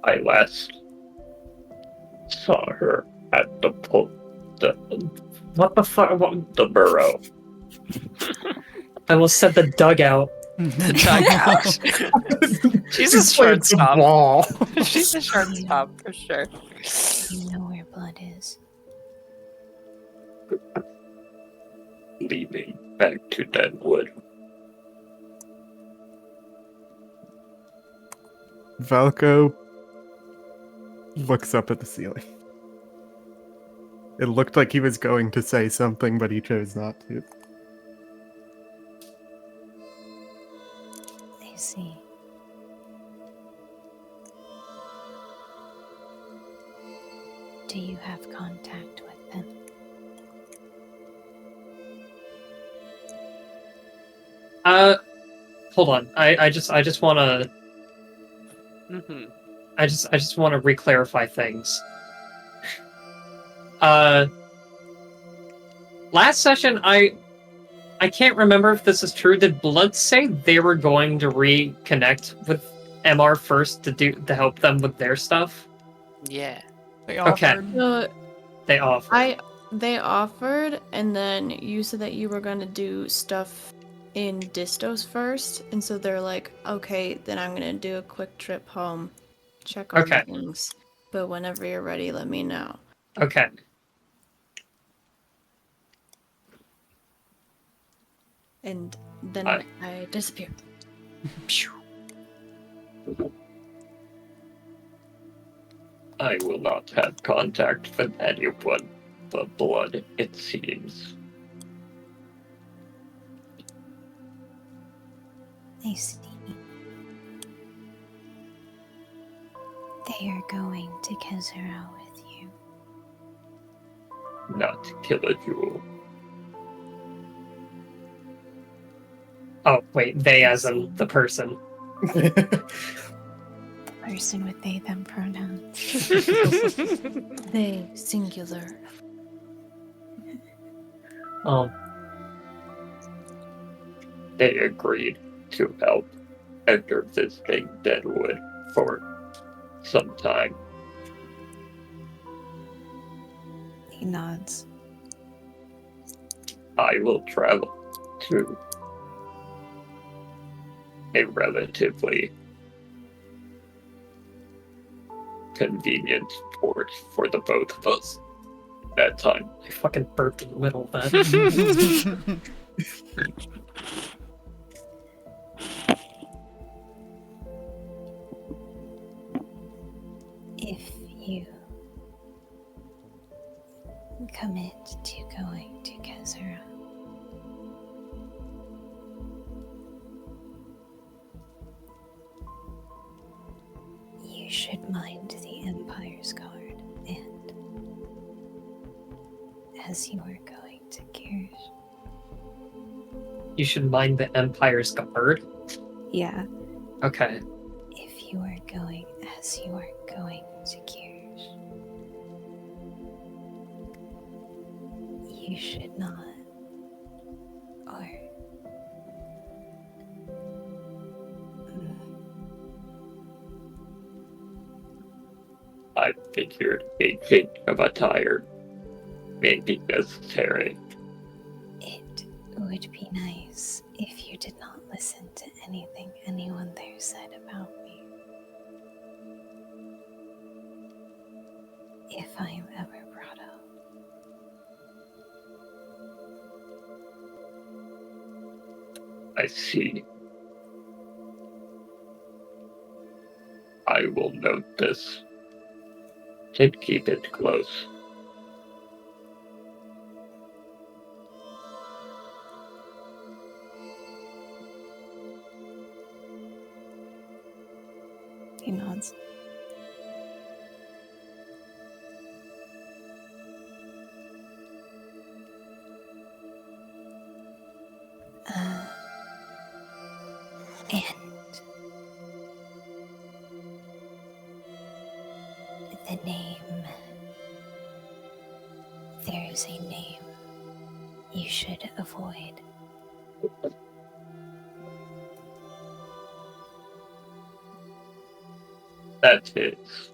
I last saw her at the What the fuck? What? the burrow. I almost said the dugout. The dugout. She's a Just playing shortstop. ball. She's a shortstop for sure. You know where blood is. Leading back to Deadwood. Valko looks up at the ceiling. It looked like he was going to say something, but he chose not to. I see. Do you have contact with them? Hold on. I just wanna Mm-hmm. I just wanna re-clarify things. Last session I can't remember if this is true. Did Blood say they were going to reconnect with MR first to help them with their stuff? Yeah. They Okay. offered. They offered. They offered, and then you said that you were gonna do stuff in Distos first, and so they're like, okay, then I'm gonna do a quick trip home, check on Okay. things. But whenever you're ready, let me know. Okay. And then Hi. I disappear. I will not have contact with anyone but Blood, it seems. I see. They are going to Kezura with you. Not Kilojewel. Oh, wait, they as in the person. Person with they, them pronouns. They, singular. They agreed to help after visiting Deadwood for some time. He nods. I will travel to a relatively convenient port for the both of us at that time. I fucking burped in the middle of that. If you commit to going to Kezura, you should mind the Empire's guard, and as you are going to Kirish. You should mind the Empire's guard. Yeah. Okay. If you are going as you are going to Kirish, you should not, or I figured a change of attire may be necessary. it would be nice if you did not listen to anything anyone there said about me. If I am ever brought up. I see. I will note this and keep it close. He nods. And the name. There is a name you should avoid. That is.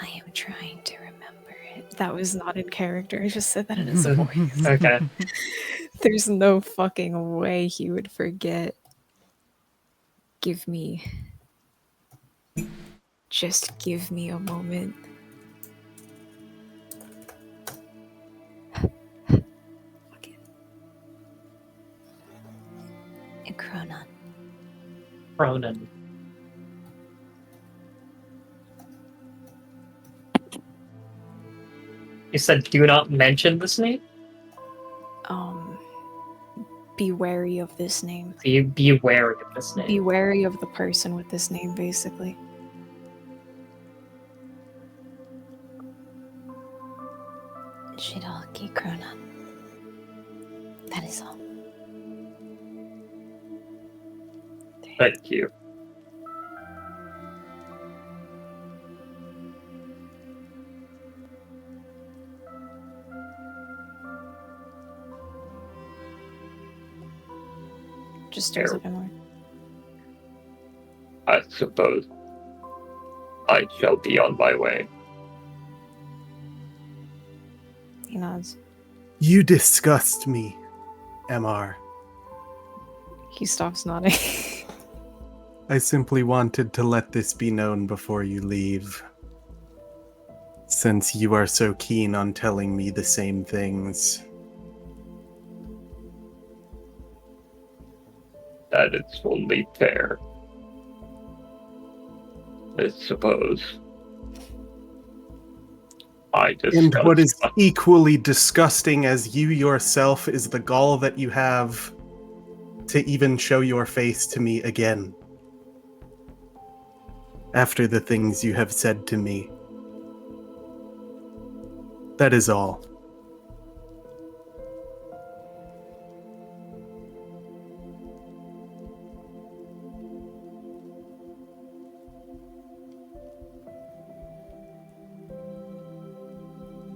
I am trying to remember it. That was not in character. I just said that in his voice. Okay. There's no fucking way he would forget. Just give me a moment. Fucking Ikronon. Ronan. You said do not mention this name? Be wary of this name. Be wary of this name. Be wary of the person with this name, basically. Shidalki Kronon. That is all. Thank you. Just stares at him. I suppose I shall be on my way. He nods. You disgust me, MR. He stops nodding. I simply wanted to let this be known before you leave. Since you are so keen on telling me the same things. That is only fair. I suppose. I And what is discussed equally disgusting as you yourself is the gall that you have to even show your face to me again. After the things you have said to me. That is all.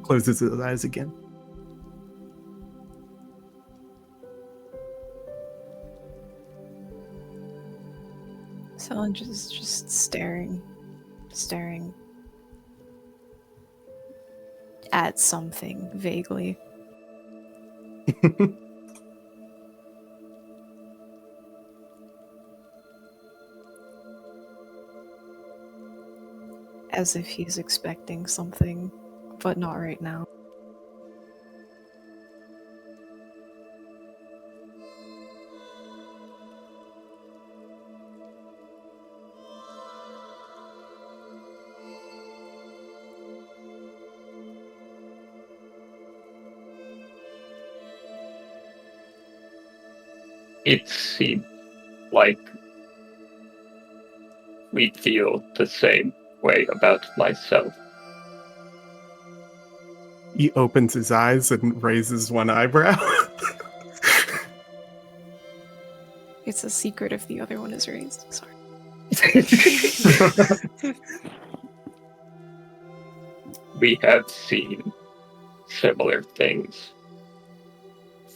Closes his eyes again. Someone just staring at something vaguely. As if he's expecting something, but not right now. it seemed like we feel the same way about myself. He opens his eyes and raises one eyebrow. It's a secret if the other one is raised. Sorry. We have seen similar things,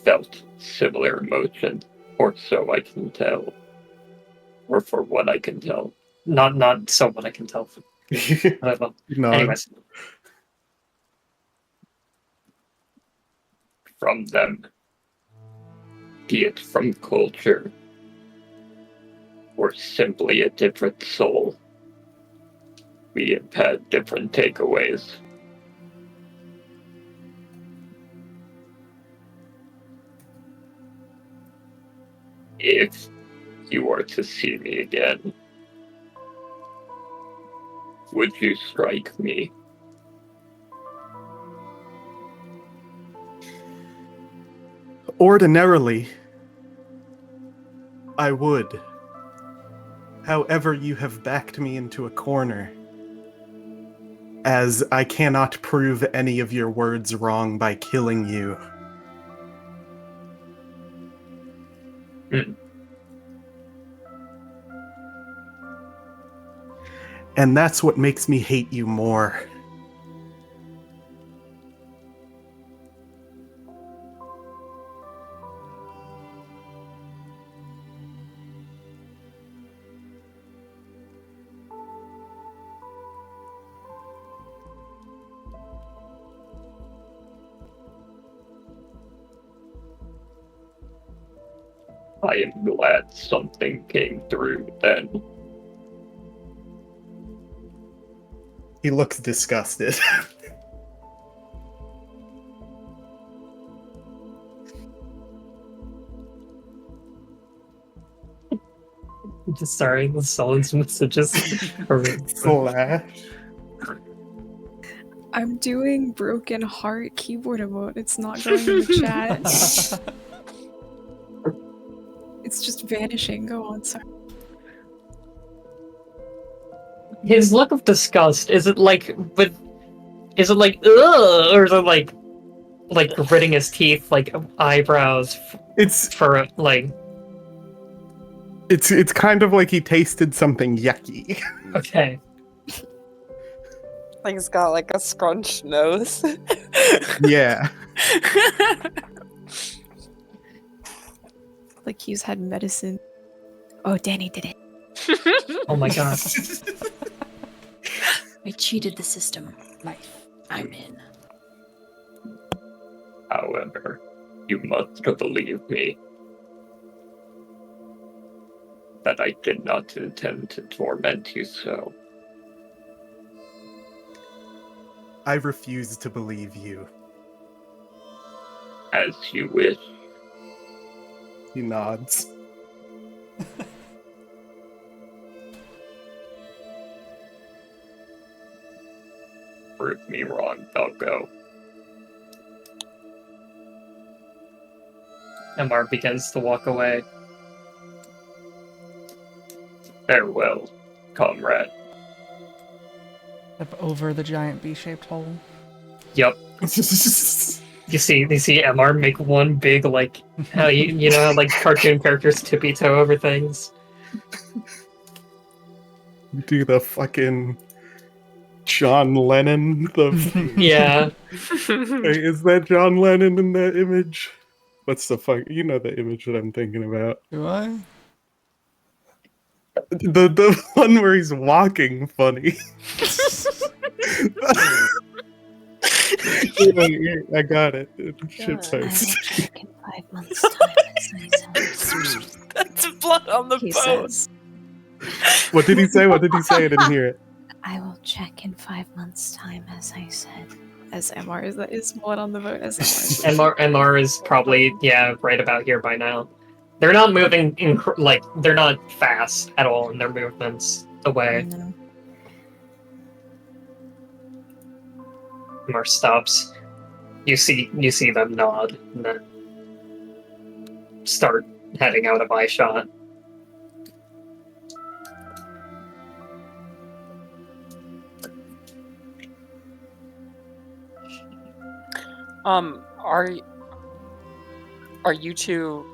felt similar emotion, or so I can tell. Or for what I can tell. Not so what I can tell. Whatever. No. Anyways, From them, be it from culture, or simply a different soul, we have had different takeaways. If you were to see me again, would you strike me? Ordinarily, I would. However, you have backed me into a corner, as I cannot prove any of your words wrong by killing you. Hmm. And that's what makes me hate you more. I am glad something came through then. He looks disgusted. Just sorry, the silence messages. Slash. I'm doing broken heart keyboard emote. It's not going in the chat. It's just vanishing. Go on, sorry. His look of disgust, is it like, ugh, or is it like gritting his teeth, like eyebrows, It's for like, it's kind of like he tasted something yucky. okay. Like he's got like a scrunched nose. Yeah. Like he's had medicine. Oh, Danny did it. Oh my god. I cheated the system. I'm in. However, you must believe me that I did not intend to torment you so. I refuse to believe you. As you wish. He nods. Prove me wrong, Falco. Emar begins to walk away. Farewell, comrade. Step over the giant B-shaped hole. Yep. You see Emar make one big, like, how you know how, like, cartoon characters tippy-toe over things? Do the fucking John Lennon. Yeah. Wait, is that John Lennon in that image? What's the fuck? You know the image that I'm thinking about. Do I? The one where he's walking funny. Yeah, I got it. Shit I will post. check in 5 months' time, as I said. That's blood on the He boat. says. What did he say? What did he say? I didn't hear it. I will check in 5 months' time, as I said. As MR is blood on the boat. As MR. MR is probably, yeah, right about here by now. They're not moving, they're not fast at all in their movements away. No. Emar stops. You see them nod, and then start heading out of eyeshot. Are you two?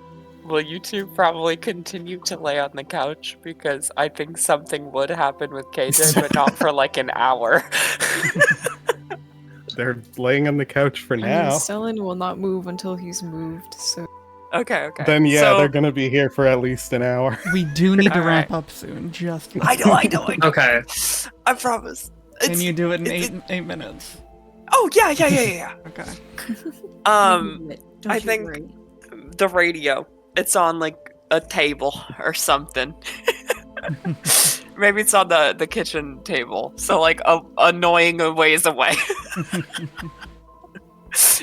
Will you two probably continue to lay on the couch? Because I think something would happen with KJ, but not for like an hour. They're laying on the couch for I mean, now. Stellan will not move until he's moved. So Okay. Then yeah, So, they're gonna be here for at least an hour. We do need to Alright. wrap up soon. Just I know. Okay. I promise. Can you do it in it's- 8 minutes? Oh yeah. Okay. Don't I you think worry. the radio. It's on like a table or something. Maybe it's on the kitchen table. So like annoying a ways away.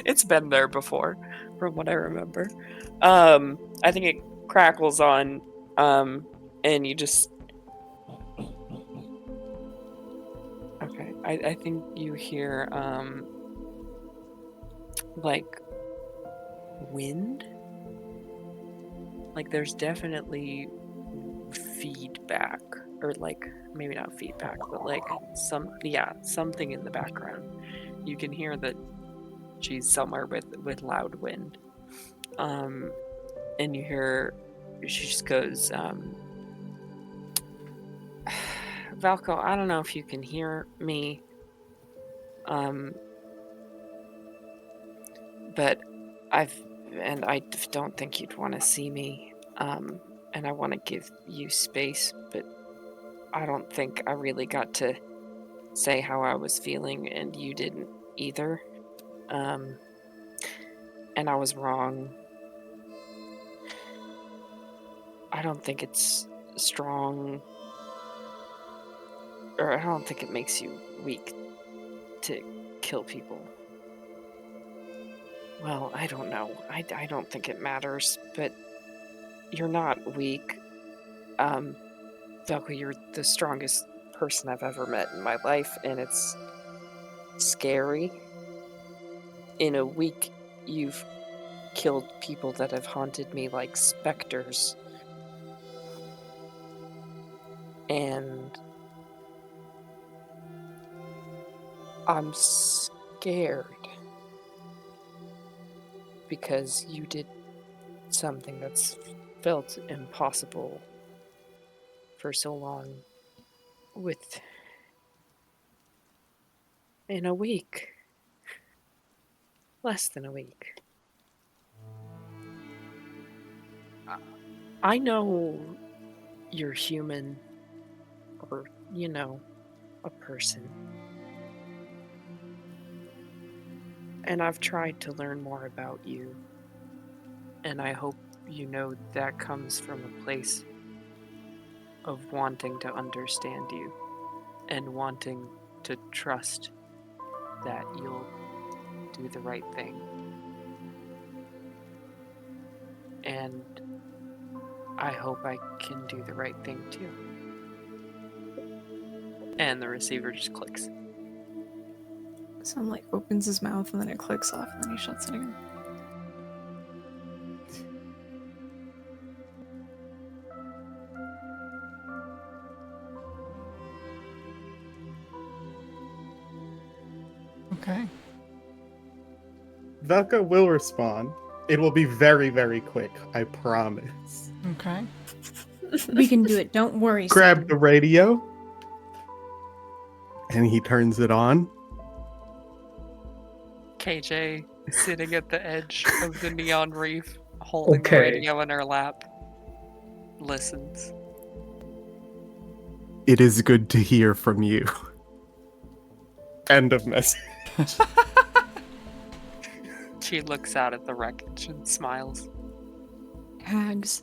It's been there before, from what I remember. I think it crackles on, and you just. Okay, I think you hear like wind. Like there's definitely feedback, or like maybe not feedback, but like something in the background. You can hear that she's somewhere with loud wind. And you hear she just goes, Valko, I don't know if you can hear me. But I don't think you'd want to see me. And I want to give you space, but I don't think I really got to say how I was feeling, and you didn't either. And I was wrong. I don't think it's strong, or I don't think it makes you weak to kill people. Well, I don't know. I don't think it matters, but you're not weak. Velka, you're the strongest person I've ever met in my life, and it's scary. In a week, you've killed people that have haunted me like specters. And I'm scared because you did something that's felt impossible for so long in a week. Less than a week. I know you're human, or, a person. And I've tried to learn more about you. And I hope you know that comes from a place of wanting to understand you and wanting to trust that you'll do the right thing. And I hope I can do the right thing too. And the receiver just clicks. Someone like opens his mouth and then it clicks off and then he shuts it again. Okay. Velka will respond. It will be very, very quick, I promise. Okay. We can do it. Don't worry. Grab Sam. the radio. And he turns it on. KJ sitting at the edge of the neon reef, holding the Okay. radio in her lap, listens. It is good to hear from you. End of message. She looks out at the wreckage and smiles. Hags.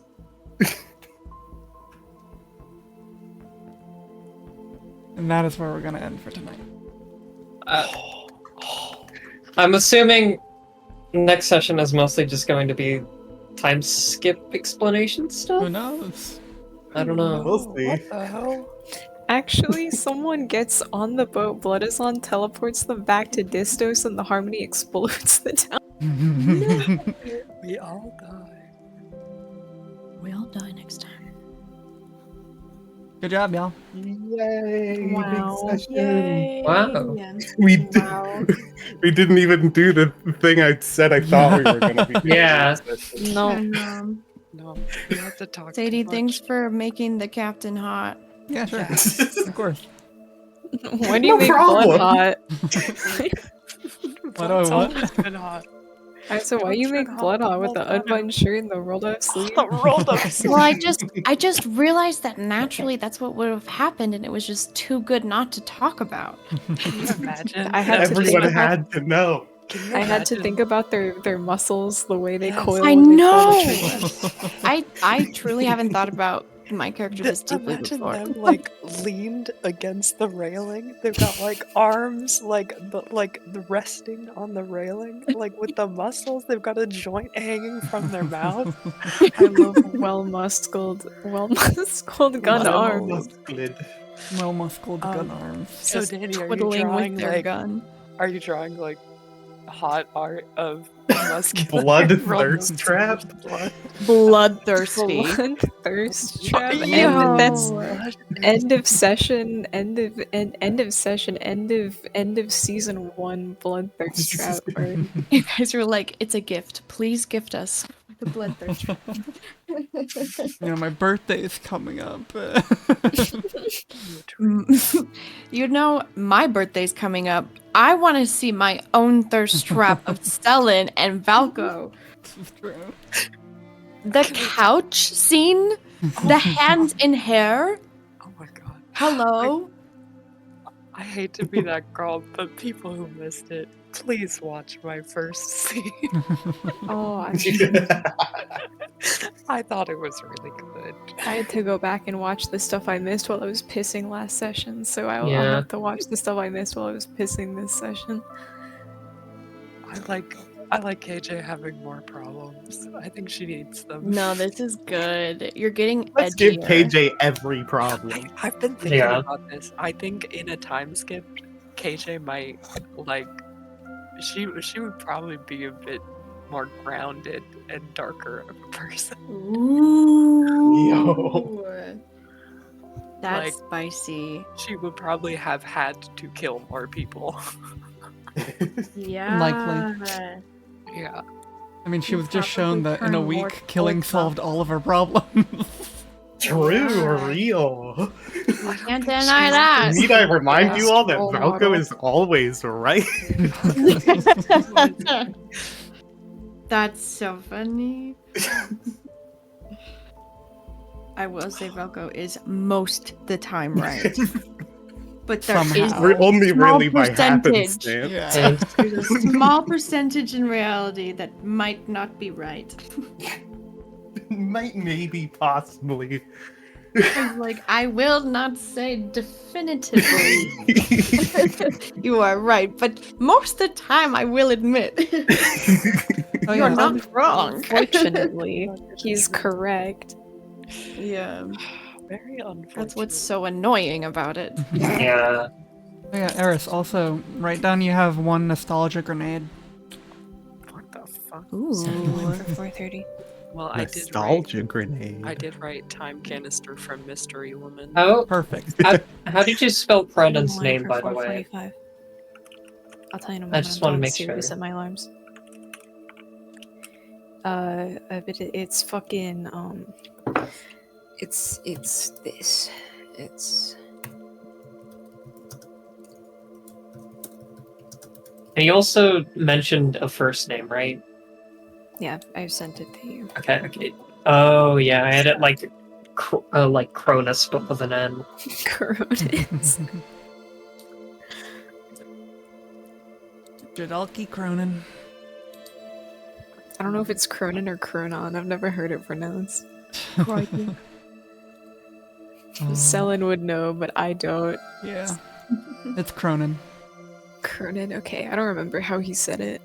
And that is where we're gonna end for tonight. I'm assuming next session is mostly just going to be time skip explanation Who stuff. knows? I don't know. We'll see. What the hell? Actually, someone gets on the boat, Bloodazon teleports them back to Distos, and the Harmony explodes the town. We all die. We all die next time. Good job, y'all. Yay! Wow. Big session. Yay! Wow. We did, Wow. we didn't even do the thing I said I thought we were going to be doing. Yeah. No. And, No, we have to talk. Sadie, too much. thanks for making the captain hot. Yeah, sure. Yes. Of course. Why do you No make problem. blood hot? Why do I Blood's what? always been hot. I said, why you make blood hot with the unbuttoned shirt and the rolled up sleeve? Rolled up sleeve. Well, I just realized that naturally that's what would have happened, and it was just too good not to talk about. Can you imagine? I had to Everyone think about- had to know. Can you I had to imagine? think about their muscles, the way they Yes. coil. I when they pull know! the trigger. I truly haven't thought about my character this deeply Imagine before. them like leaned against the railing. They've got like arms like the resting on the railing, like with the muscles. They've got a joint hanging from their mouth. I love well-muscled gun Muscle. arms. Well-muscled gun Um, arms. So Just Danny, are you twiddling drawing with their like gun. are you drawing like hot art of muscular Bloodthirst trap? blood? Bloodthirsty. Bloodthirst trap. Yo. And that's end of session. End of season 1. Bloodthirst trap. Or You guys were like, it's a gift. Please gift us the bloodthirst trap. You know, my birthday is coming up. You know, my birthday's coming up. I want to see my own thirst trap of Stellan and Valko. This is true. The couch scene, the hands in hair. Oh my god. Hello. I hate to be that girl, but people who missed it, please watch my first scene. oh, I thought it was really good. I had to go back and watch the stuff I missed while I was pissing last session, so I'll Yeah. have to watch the stuff I missed while I was pissing this session. I like KJ having more problems. I think she needs them. No, this is good. You're getting Let's give edgier. KJ every problem. I've been thinking Yeah. about this. I think in a time skip, KJ might like she would probably be a bit more grounded and darker of a person. Ooh. That's Like- spicy. She would probably have had to kill more people. Yeah. Likely. Yeah. I mean, she You was just shown probably that in a turn more week, killing towards solved all of her problems. True, Yeah. real. You can't deny that. Need I remind you all that Role Valko model. is always right? That's so funny. I will say Velko is most the time right. But there is Somehow. We're only small really by percentage. happenstance. Yeah. There's a small percentage in reality that might not be right. Might, maybe, possibly. I'm like, I will not say definitively you are right, but most of the time I will admit Oh, you're yeah. not wrong. Unfortunately, he's correct. Yeah, Very unfortunate. that's what's so annoying about it. Yeah. Oh, yeah, Eris, also, write down you have one nostalgia grenade. What the fuck? Ooh. For 4:30. Well, Nostalgia grenade. I did write time canister from Mystery Woman. How Perfect. how did you spell Crenan's One name, for by the way? 4:45. I'll tell you in a I moment. just I'm wanna done. make See, sure. Reset my alarms. But it's fucking it's this. It's And you also mentioned a first name, right? yeah. I've sent it to you. Okay. Oh yeah, I had it like Cronus, but with an N. Cronus. Jadalki Cronin. I don't know if it's Cronin or Cronon. I've never heard it pronounced. Selin would know, but I don't. Yeah. It's Cronin. Cronin. Okay, I don't remember how he said it.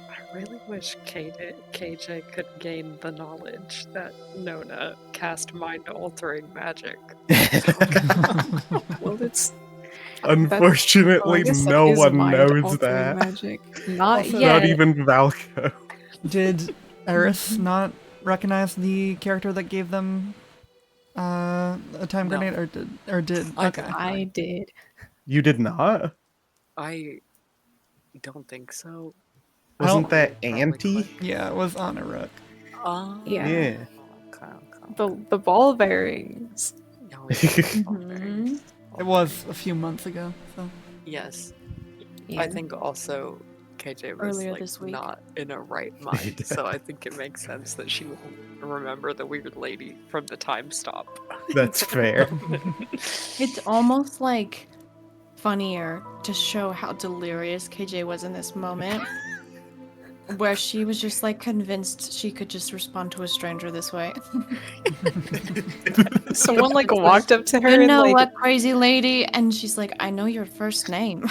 I really wish KJ could gain the knowledge that Nona cast mind-altering magic. Well, it's Unfortunately, I guess that no is one knows mind-altering that. Magic. Not Also, yet. Not even Valko. Did Eris not recognize the character that gave them a time No. grenade, or did? I Okay. I did. You did not? I don't think so. Wasn't don't- that Probably Auntie? click. Yeah, it was on a rook. Yeah. Yeah. Okay. The ball bearings. Oh, yeah, Mhm. It was a few months ago. So Yes. Yeah. I think also KJ was Earlier like this week. not in a right mind, so I think it makes sense that she won't remember the weird lady from the time stop. That's fair. It's almost like funnier to show how delirious KJ was in this moment. Where she was just like convinced she could just respond to a stranger this way. Someone like walked up to her You and know like what, crazy lady? And she's like, I know your first name.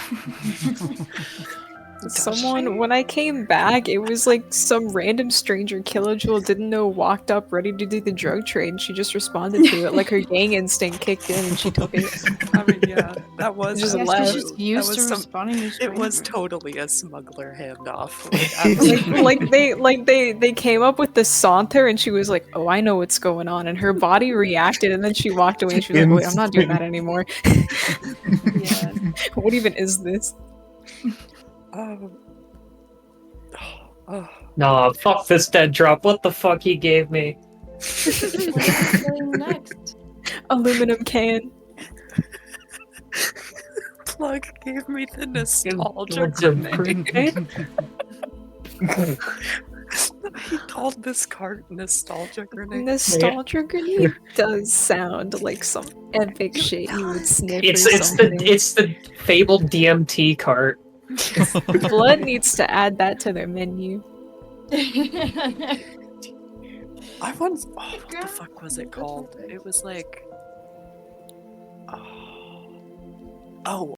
someone when I came back, it was like some random stranger Killajool didn't know walked up ready to do the drug trade. She just responded to it like her gang instinct kicked in and she took it. I mean, yeah, that was Just Yes, left. she's just used that to was some- responding to It was strangers. totally a smuggler handoff. They came up with the saunter and she was like, "Oh, I know what's going on," and her body reacted and then she walked away and she was like, "Wait, I'm not doing that anymore." Yeah. What even is this? Oh, Nah, fuck this dead drop. What the fuck he gave me? Next. Aluminum can. Plug gave me the nostalgia What's a grenade. He called this cart nostalgia grenade. Nostalgia grenade does sound like some epic shit you would sniff. It's or it's something. the fabled DMT cart. Blood needs to add that to their menu. I once. Oh, what the fuck was it called? It was like. Oh.